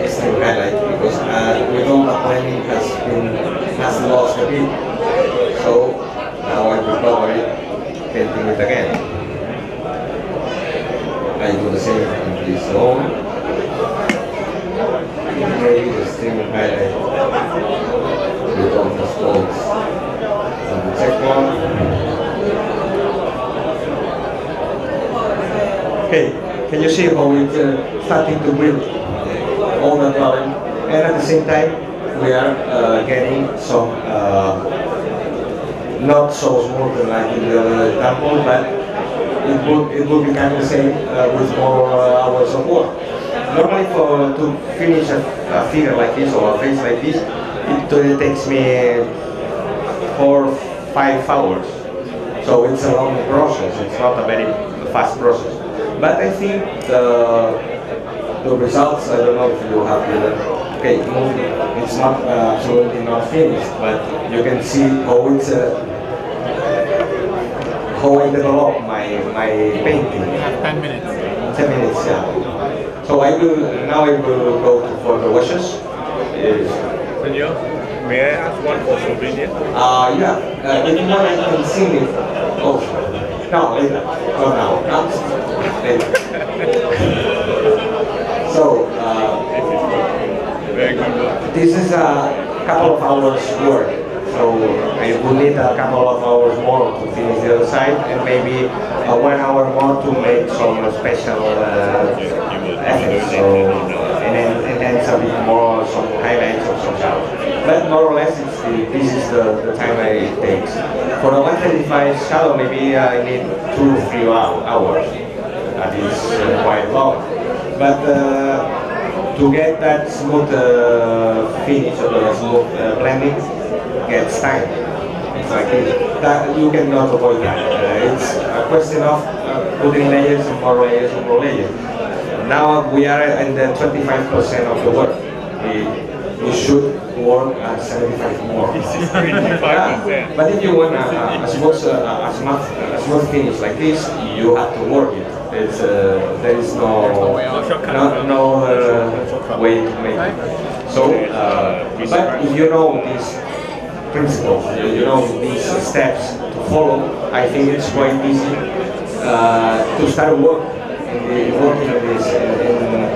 extreme highlight, because with all the blending has lost a bit. So now I recover it, painting it again. I do the same in this zone. Maybe the extreme highlight with all the spots on the checkpoint. Okay, can you see how it's starting to build all the problem? And at the same time, we are getting some not so smooth like in the other example, but it would be kind of the same with more hours of work. Normally, to finish a figure like this or a face like this, it takes me 4 or 5 hours. So it's a long process. It's not a very fast process. But I think the results, I don't know if you have with it. Okay, it's not absolutely not finished, but you can see how it's how I develop my painting. You have 10 minutes. 10 minutes, yeah. So I will go for the washes. Senor, may I ask one for souvenir? Yeah. If you want, I can sing it also. No, later. Not now. Not later. So, Very good. this is a couple of hours work. So I will need a couple of hours more to finish the other side, and maybe 1 hour more to make some special effects. So, and then some bit more, some highlights or some shadows. But more or less, this is the time it takes. For a 135 shadow, maybe I need 2 or 3 hours. That is quite long. But to get that smooth finish or the smooth blending gets time. It's like this. That you cannot avoid that. It's a question of putting layers and more layers and more layers. Now we are in the 25% of the work. you should work at 75 more. This is 25%. But if you want a smooth finish like this, you have to work it. There is no way to make it. So, but if you know these principles, you know these steps to follow, I think it's quite easy to start working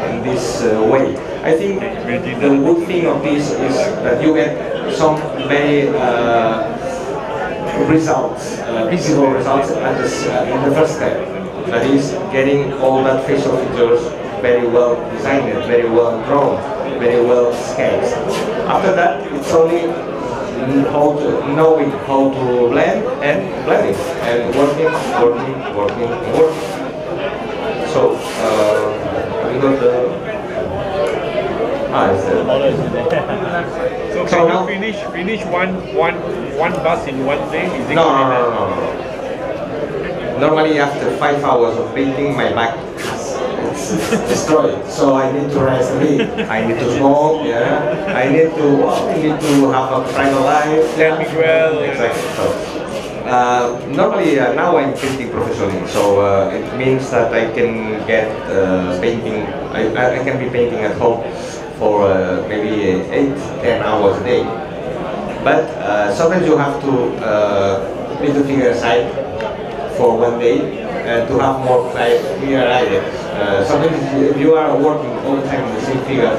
in this way. I think the good thing of this is that you get some very visible results in the first step. That is getting all that facial features very well designed, very well drawn, very well sketched. After that, it's only knowing how to blend and blending and working. So we got the. So can you finish one bus in one day? Is it No. Normally after 5 hours of painting, my back is destroyed. So I need to rest a bit. I need to smoke. Yeah. I need to have a private life. Let me well. Exactly. So, normally now I'm painting professionally, so it means that I can get painting. I can be painting at home for maybe 8-10 hours a day. But sometimes you have to leave the figure aside for one day to have more clear ideas. Sometimes if you are working all the time with the same figure,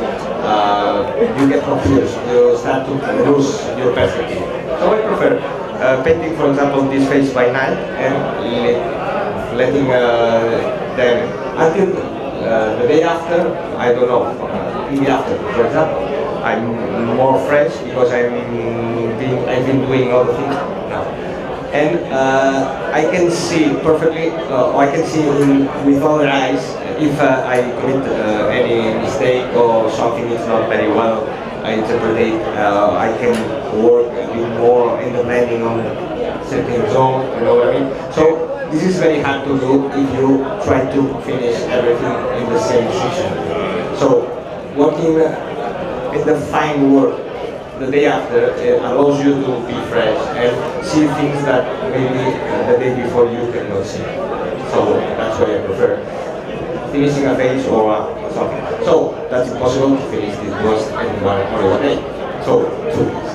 you get confused. You start to lose your perspective. So I prefer painting, for example, this face by night and letting them until the day after. I don't know. In the afternoon, for example, I'm more fresh because I've been doing all the things now. And I can see perfectly, I can see with other eyes if I commit any mistake or something is not very well interpreted. I can work a bit more independent on certain zone, you know what I mean? So this is very hard to do if you try to finish everything in the same session. So working in the fine work the day after allows you to be fresh and see things that maybe the day before you cannot see. So that's why I prefer finishing a face or something. So that's impossible to finish this once in only one day. So 2 weeks.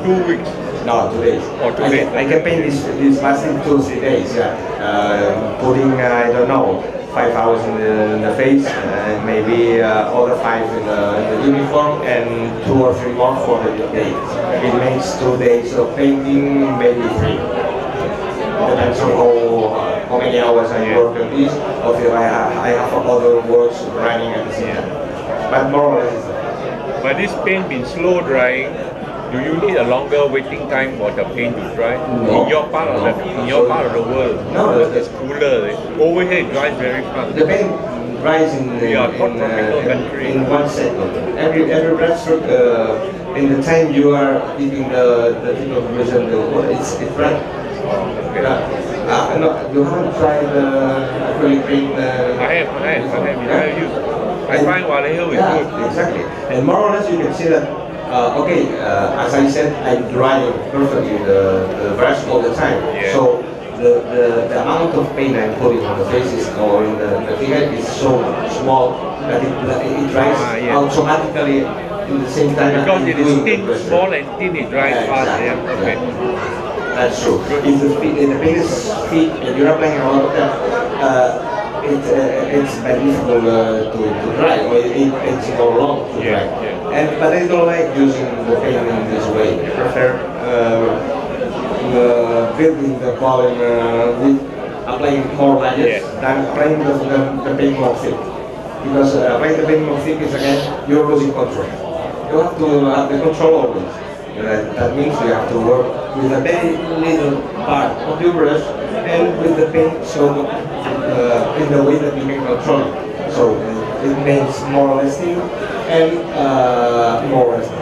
2 weeks. No, 2 days. Or 2 days. I can paint this mask in 2-3 days. Yeah, putting I don't know 5 hours in the face, and maybe other 5 in the uniform, and 2 or 3 more for the day. It makes 2 days of painting, maybe 3. It depends on how many hours I work on this, or if I have other works running at the same time. But more or less. But this paint been slow drying. Do you need a longer waiting time for the paint to dry? No. In your part of the world, No, it's cooler. Over here it dries very fast. The paint dries in 1 second. Every brush stroke, in the time you are dipping the tip of the brush and the water, it's dry. No, you haven't tried acrylic paint? I have used. I find Malaysia is good. Exactly. And more or less you can see that. As I said, I'm drying perfectly the brush all the time. Yeah. So the amount of paint I'm putting on the faces or in the figure is so small that it dries automatically at the same time. Because it is thin, small and thin, it dries fast. Exactly. Yeah. Okay. That's true. If the paint is thick and you're applying a lot of them, it's very difficult to dry, or it takes more long to dry. But I don't like using the paint in this way. I prefer building the column with applying more layers than applying the paint more thick. Because applying the paint more thick is again, you're losing control. You have to have the control always. That means you have to work with a very little part of your brush and with the paint so in the way that you can control it. So it makes more lasting and more lasting.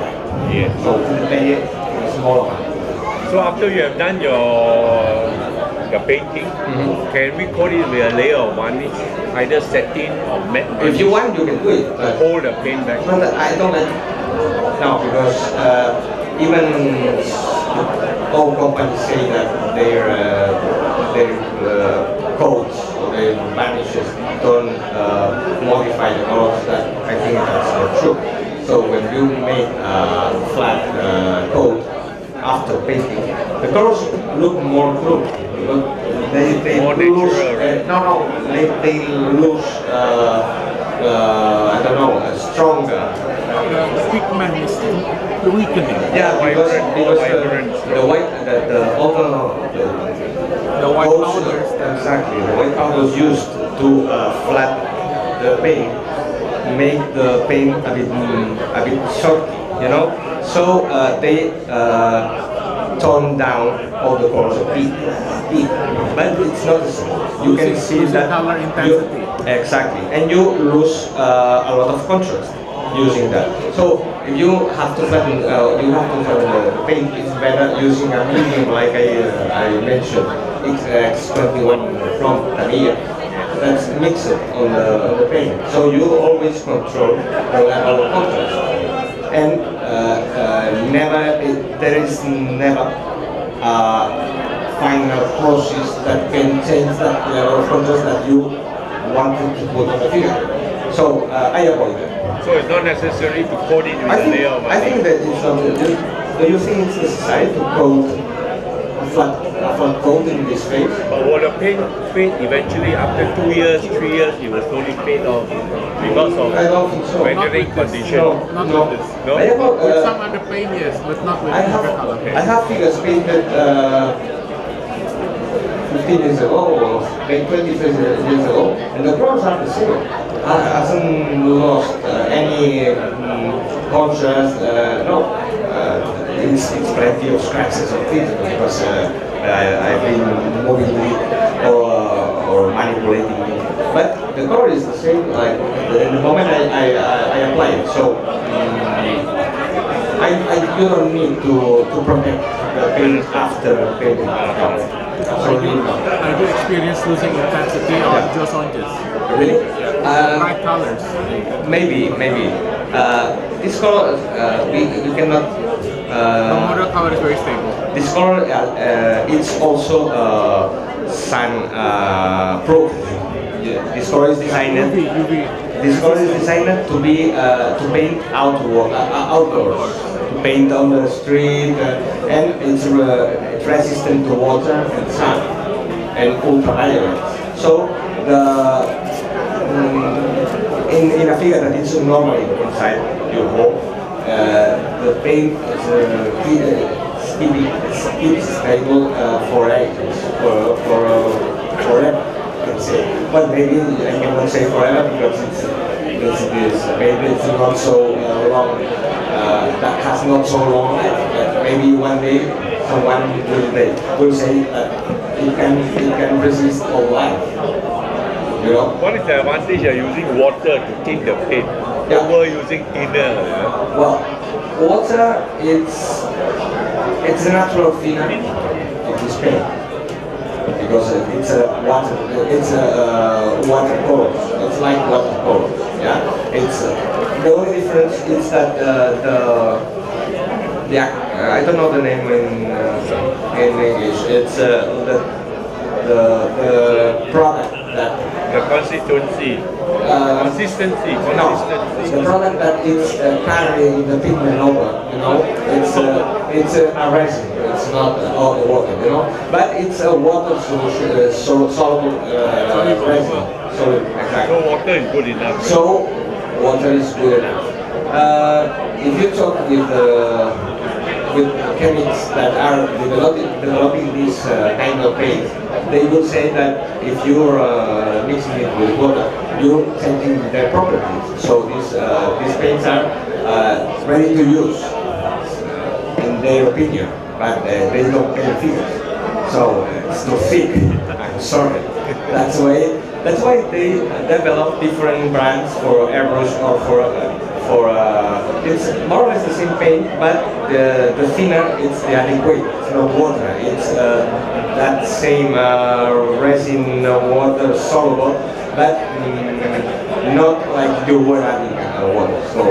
Yeah. So the paint is more amount. So after you have done your painting, can we coat it with a layer of varnish, either satin or matte varnish? If you want, you can do it. To hold the paint back. But I don't like No, because even all companies say that their codes or their varnishes don't modify the colors. That I think that's not true. So when you make a flat coat after painting, the colors look more blue. They More lose. natural, right? They lose. I don't know, stronger. The pigment is weakening. Yeah, because vibrant. the white, all The white colors- powders. exactly, the white powders used to flat the paint make the paint a bit short, you know. So they tone down all the colors a bit, but it's not the same. You can see Losing that color intensity. exactly, and you lose a lot of contrast using that. So if you have to flatten, the paint. It's better using a medium, like I mentioned, X21 from Tamiya. That's mixed on the paint. So you always control the level of contrast, and there is never final process that can change that level of contrast that you wanted to put on the figure. So I avoid it. So it's not necessary to coat it with a layer of I think that it's not. Do you think it's necessary to coat a flat coat in this phase? But will the paint fade eventually after 2 years, 3 years, it will slowly fade off because of I don't think so. weathering Not with this. condition? Not No. with this. No? I have, With some other paint, yes, but not with I other color have, paint. I have figures painted 15 years ago or 20 years ago, and the colors are the same. Hasn't lost any contrast. No, it's plenty of scratches of it because I've been moving it or manipulating it. But the color is the same. Like the moment I apply it, so. You don't need to protect the paint after painting. Absolutely not. I do experience losing intensity on Yeah. Joe's oranges. Really? Bright colors. Maybe. This color, we cannot. The model color is very stable. This color, it's also sun proof. This color is designed. UV. This color is designed to be to paint outdoors, to paint on the street, and it's resistant to water and sun and ultraviolet. So in a figure that is normally inside your home, the paint is stable for ages, forever. Let's say, but maybe I cannot say forever because maybe it's not so long. That has not so long life. But maybe one day someone will say that it can resist all life. You know. What is the advantage of using water to tint the paint over using thinner? Well, water it's a natural thinner of this paint. Because it's a watercolor. It's like watercolor. Yeah. It's the only difference is that I don't know the name in English. It's the product that The consistency. Consistency. no, the product that is carrying the pigment over. You know, it's a resin. It's not all the water, you know, but it's a water solution, soluble resin. So exactly. So water is good enough. So water is good enough. If you talk with chemists that are developing this kind of paint, they will say that if you're mixing it with water, you're changing their properties. So these paints are ready to use, in their opinion. But they don't pay the figures, so it's too thick. I'm sorry. That's why they develop different brands for airbrush or for it's more or less the same paint, but the thinner it's the adequate. It's not water. It's that same resin water soluble, but not like you were adding water. So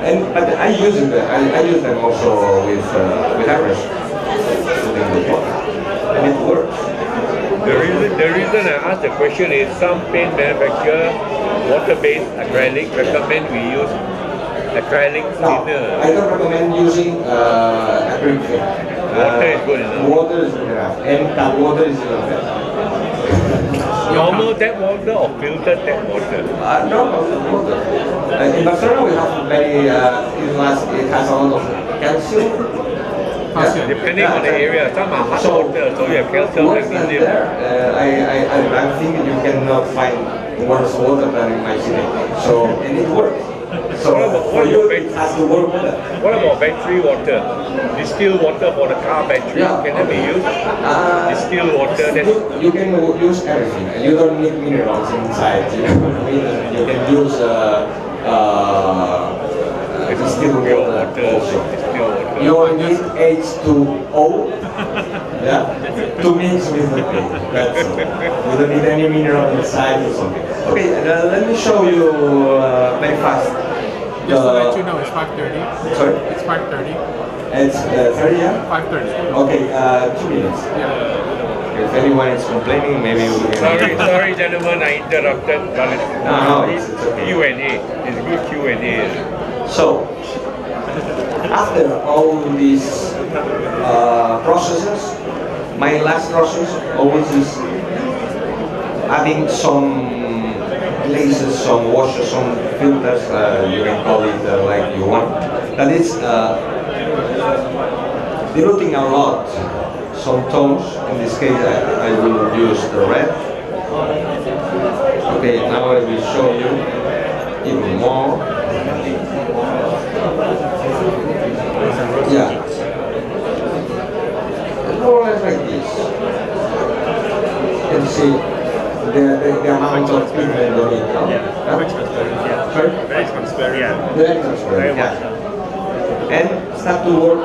But I use it. I use them also with airbrush, and it works. The reason I asked the question is some paint manufacturer, water-based acrylic, recommend we use acrylic No, thinner. I don't recommend using acrylic paint. Water is good enough. Water is good enough, and tap water is even better. Normal tap water or filtered tap water? No, water. In Barcelona we have very, it has a lot of calcium. Calcium. Depending on the area, some are hard So, water, so you have calcium, worse than magnesium. there, I think you cannot find worse water than in my city. So, and it works. So, for you, it has to work better. What about battery water? Distilled water for the car battery, Yeah. can that be used? Distilled water, that's You can use everything. You don't need minerals inside. You know what I mean? You can use distilled pure water water, also. distilled water. You only need H2O, yeah, to mix with the paint. That's all. You don't need any mineral inside or something. Okay, let me show you very fast. Just to let you know, it's 5:30. Sorry? It's 5:30. It's 30, yeah? 5:30. Okay, 2 minutes. Yeah. If anyone is complaining, maybe we can... Sorry gentlemen, I interrupted, but No, it's okay. Q&A, it's good Q&A. So, after all these processes, my last process always is adding some glazes, some washes, some filters, you can call it like you want. That is diluting a lot some tones. In this case, I will use the red. Okay, now I will show you even more. Yeah. More or less like this. You can see the amount of pigment on it. No? Very transparent. Yeah. Sorry? Very transparent. Yeah. Very transparent. Yeah. And start to work.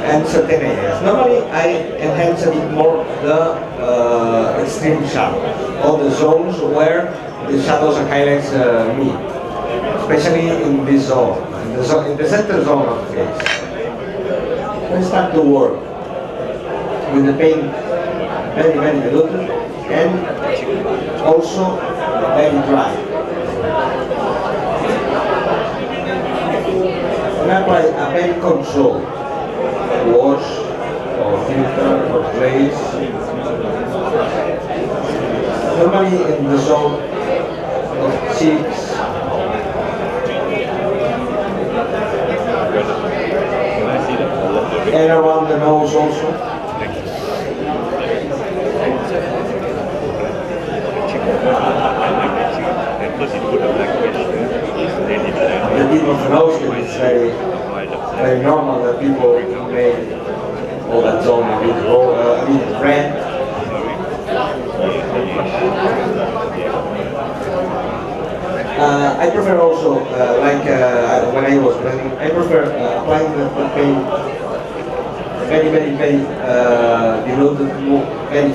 And certain areas. Normally, I enhance a bit more the extreme shadow, all the zones where the shadows and highlights meet, especially in this zone, in the center zone of the face. We start to work with the paint very diluted and also very dry. And apply a very controlled wash or filter or glaze. Normally in the zone of cheeks, and around the nose also. The tip of the nose is very normal that people make all that zone a bit red. I prefer also, when I was blending, I prefer applying the paint very diluted, very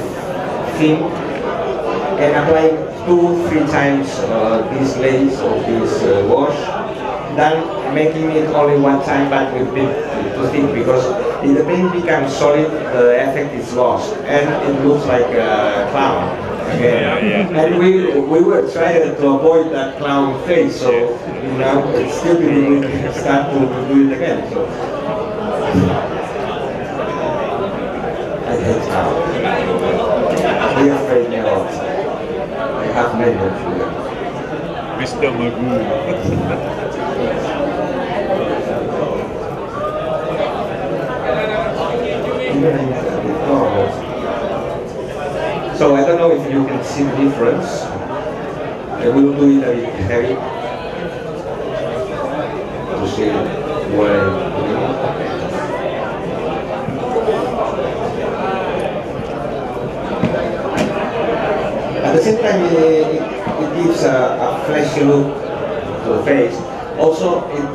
thin, and applying 2-3 times this glaze or this wash, than making it only one time but with bit too thick, because if the paint becomes solid, the effect is lost and it looks like a clown again. And we were trying to avoid that clown face, so you know, it's still we start to do it again. So I hate clowns. They afraid me a lot. I have many of them. Mr. Magoo. So I don't know if you can see the difference. I will do it a bit heavy to see what I'm doing. At the same time, it gives a fleshy look to the face. Also, it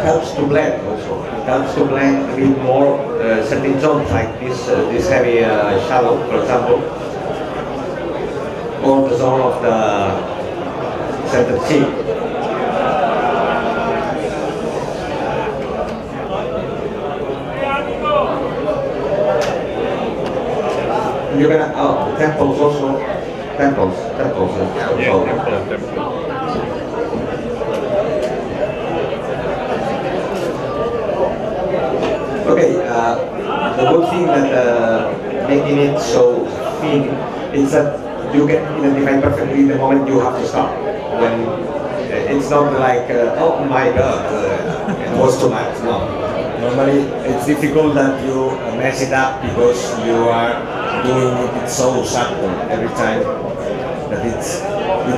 helps to blend. Also, it helps to blend a bit more certain zones like this heavy shadow, for example, or the zone of the center cheek. you're gonna, oh, temples also. Temples. Yeah, So, temple. okay, the good thing that making it so thin is that you can identify perfectly the moment you have to stop. When it's not like, oh my god, it was too much. No. Normally, it's difficult that you mess it up because you are doing it so subtle every time that it's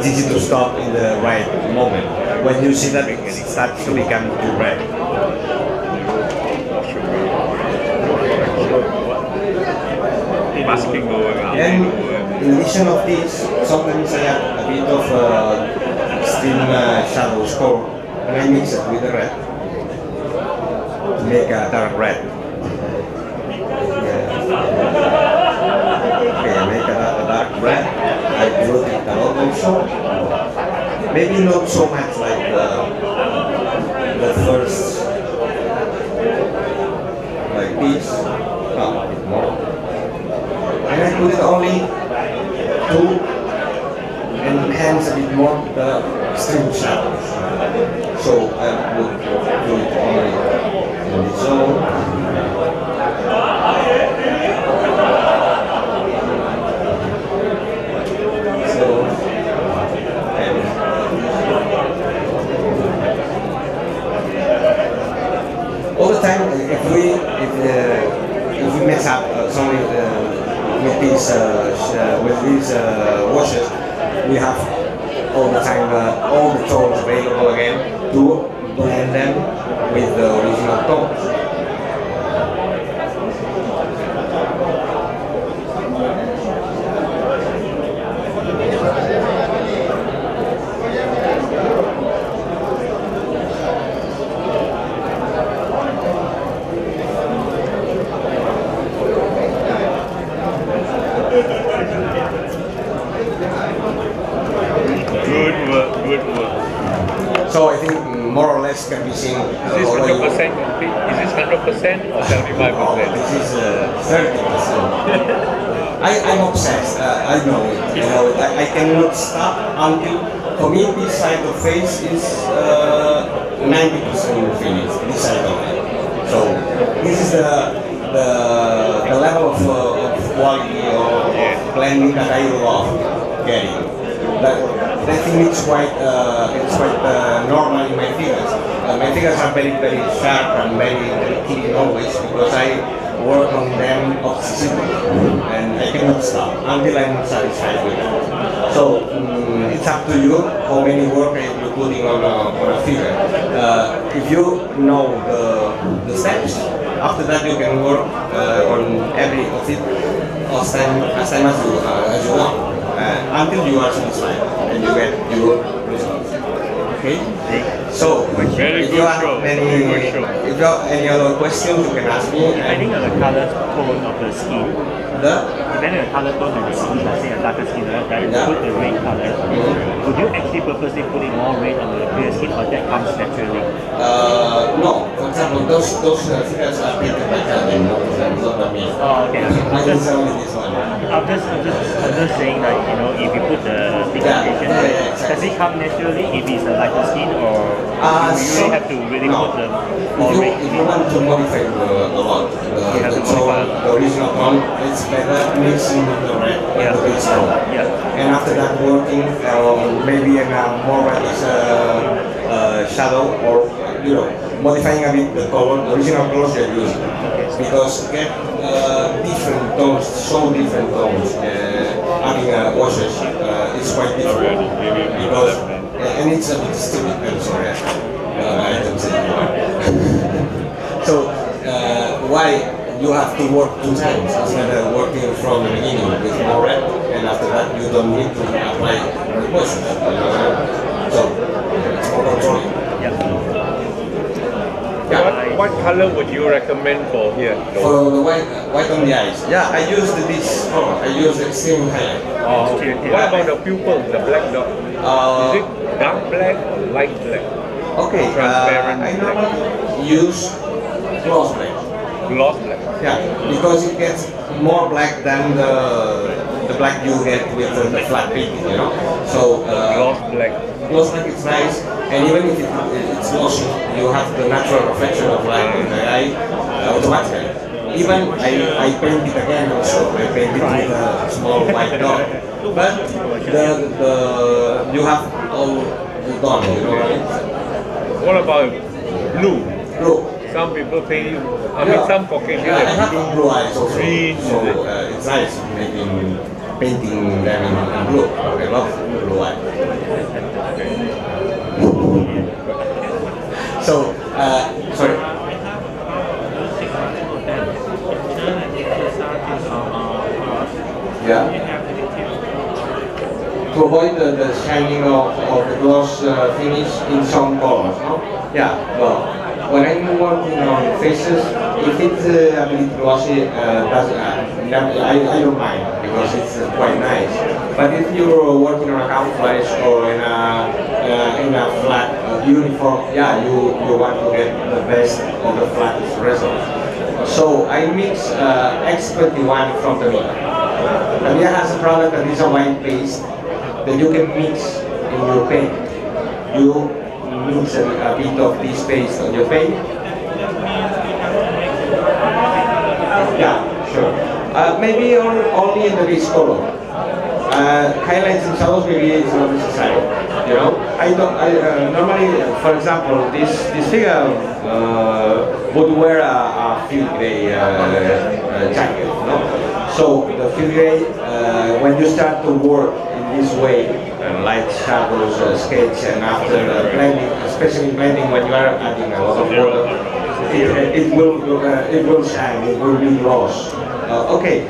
easy to stop in the right moment. When you see that it starts to become too red. Masking going out. And in addition of this, sometimes I add a bit of extreme shadow score and I mix it with the red to make a dark red. Okay, I make a dark red. I bloat it a lot also. Maybe not so much like the first, like this. No, a bit more. And I put it only to enhance a bit more the extreme shadows. So I would do it only in the zone. So, all the time, if we mess up with these washes, we have all the time all the tones available again to blend them with the original tones. Good work. So I think more or less can be seen. Is this 100% complete? Is this 100% or 75%? Oh, this is 30%. I'm obsessed. I know it. You know, I cannot stop until, for me, this side of face is 90% finished. This side of it. So this is the level of quality of blending that I love getting. I think it's quite normal in my figures. My figures are very, very sharp and very clean always because I work on them obsessively and I cannot stop until I'm satisfied with it. So it's up to you how many work you're putting on a figure. If you know the steps, after that you can work on every of it as time as you want. Until you are satisfied and you get your results. Okay? So, Very if good you have show. if you have any other questions, you can ask me. Depending on the color tone of the skin, depending on the color tone of the skin, let's say a darker skin, right? Yeah. Put the red color. Would you actually purposely put in more red on the clear skin, or that comes naturally? No. For example, those figures are painted by Calvin, not by me. Oh, okay. I just only this one. I'm just saying that, you know, if you put the pigmentation, does it come naturally if it's a lighter skin, or you really have to really put the more red? If you want to modify a lot, the original tone, it's better mixing with the red and the base tone. Yeah. And after that working maybe in a more reddish shadow, or modifying a bit the color, the original colors you're using. Because get different tones, so different tones, having washes is quite difficult. Because, and it's a bit stupid, I'm sorry, I don't say more. So, why you have to work two times instead of working from the beginning with more red, and after that you don't need to apply red washes. So, it's more controlling. What color would you recommend for here? For the white on the eyes. Yeah, I use this color. I use extreme highlight. Oh, okay. What about the pupil, the black dot? Is it dark black or light black? Okay, Transparent I black. normally use gloss black. Gloss black. Yeah, because it gets more black than the black you get with the flat painting, you know. So Gloss black. gloss black is nice, and even if it's glossy, you have the natural reflection of light in the eye automatically. Even I paint it again also. I paint it with a small white dot, but you have all the done, you know what I mean? What about blue? Blue. Some people paint, I mean some Caucasians Yeah, I have have blue eyes also. green. So it's nice painting them in blue. I love blue eye. So, sorry. Yeah. To avoid the shining of the gloss finish in some colors, no? Yeah, well, when I'm working on faces, if it's a bit glossy, I don't mind because it's quite nice. But if you're working on a camouflage or in a flat uniform, yeah, you want to get the best of the flattest result. So I mix X21 from Tamiya. Tamiya has a product that is a white paste that you can mix in your paint. You mix a bit of this paste on your paint. Yeah, sure. Maybe only in the base color. Highlights and shadows maybe it's not necessary. You know, normally, for example, this figure would wear a filigree jacket. No? So the filigree, when you start to work in this way, light, shadows, sketch, and after blending, especially blending when you are adding a lot of water, it will shine, it will be gloss. Okay,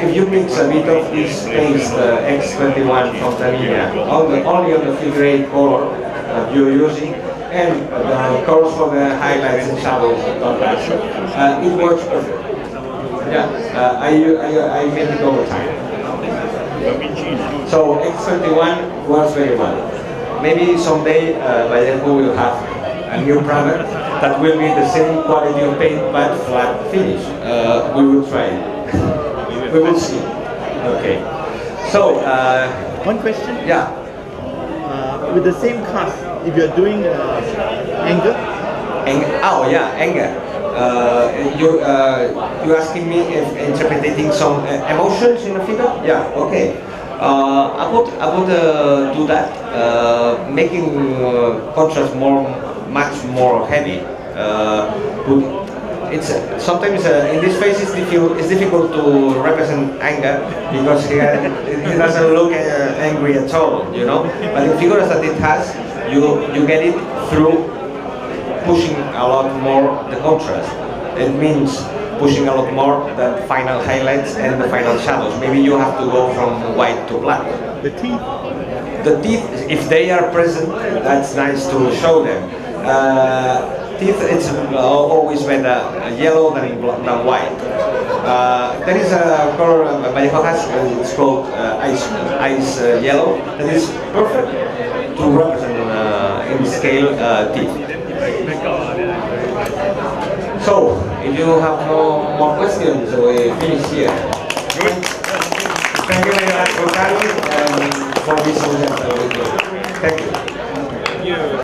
if you mix a bit of this paste, X21 from Tamiya, only on the filigree color that you're using, and the colors for the highlights and shadows, it works perfect. Yeah, I make it all the time. So X21 works very well. Maybe someday Vallejo will have a new product that will be the same quality of paint but flat finish. We will try it. We will see. Okay. So One question. yeah. With the same cast, if you're doing anger, Oh yeah, anger. You asking me if interpreting some emotions in the figure? Yeah. Okay. I would do that, making contrast much more heavy. It's sometimes in this face it's difficult to represent anger because he doesn't look angry at all, you know. But in figures that it has, you get it through pushing a lot more the contrast. It means pushing a lot more the final highlights and the final shadows. Maybe you have to go from white to black. the teeth, The teeth, if they are present, that's nice to show them. Teeth, it's always better yellow than white. There is a color Vallejo has, it's called ice yellow, that is perfect to represent in scale teeth. So, if you have no more questions, we finish here. Good. Thank you very much for coming and for this audience. Thank you.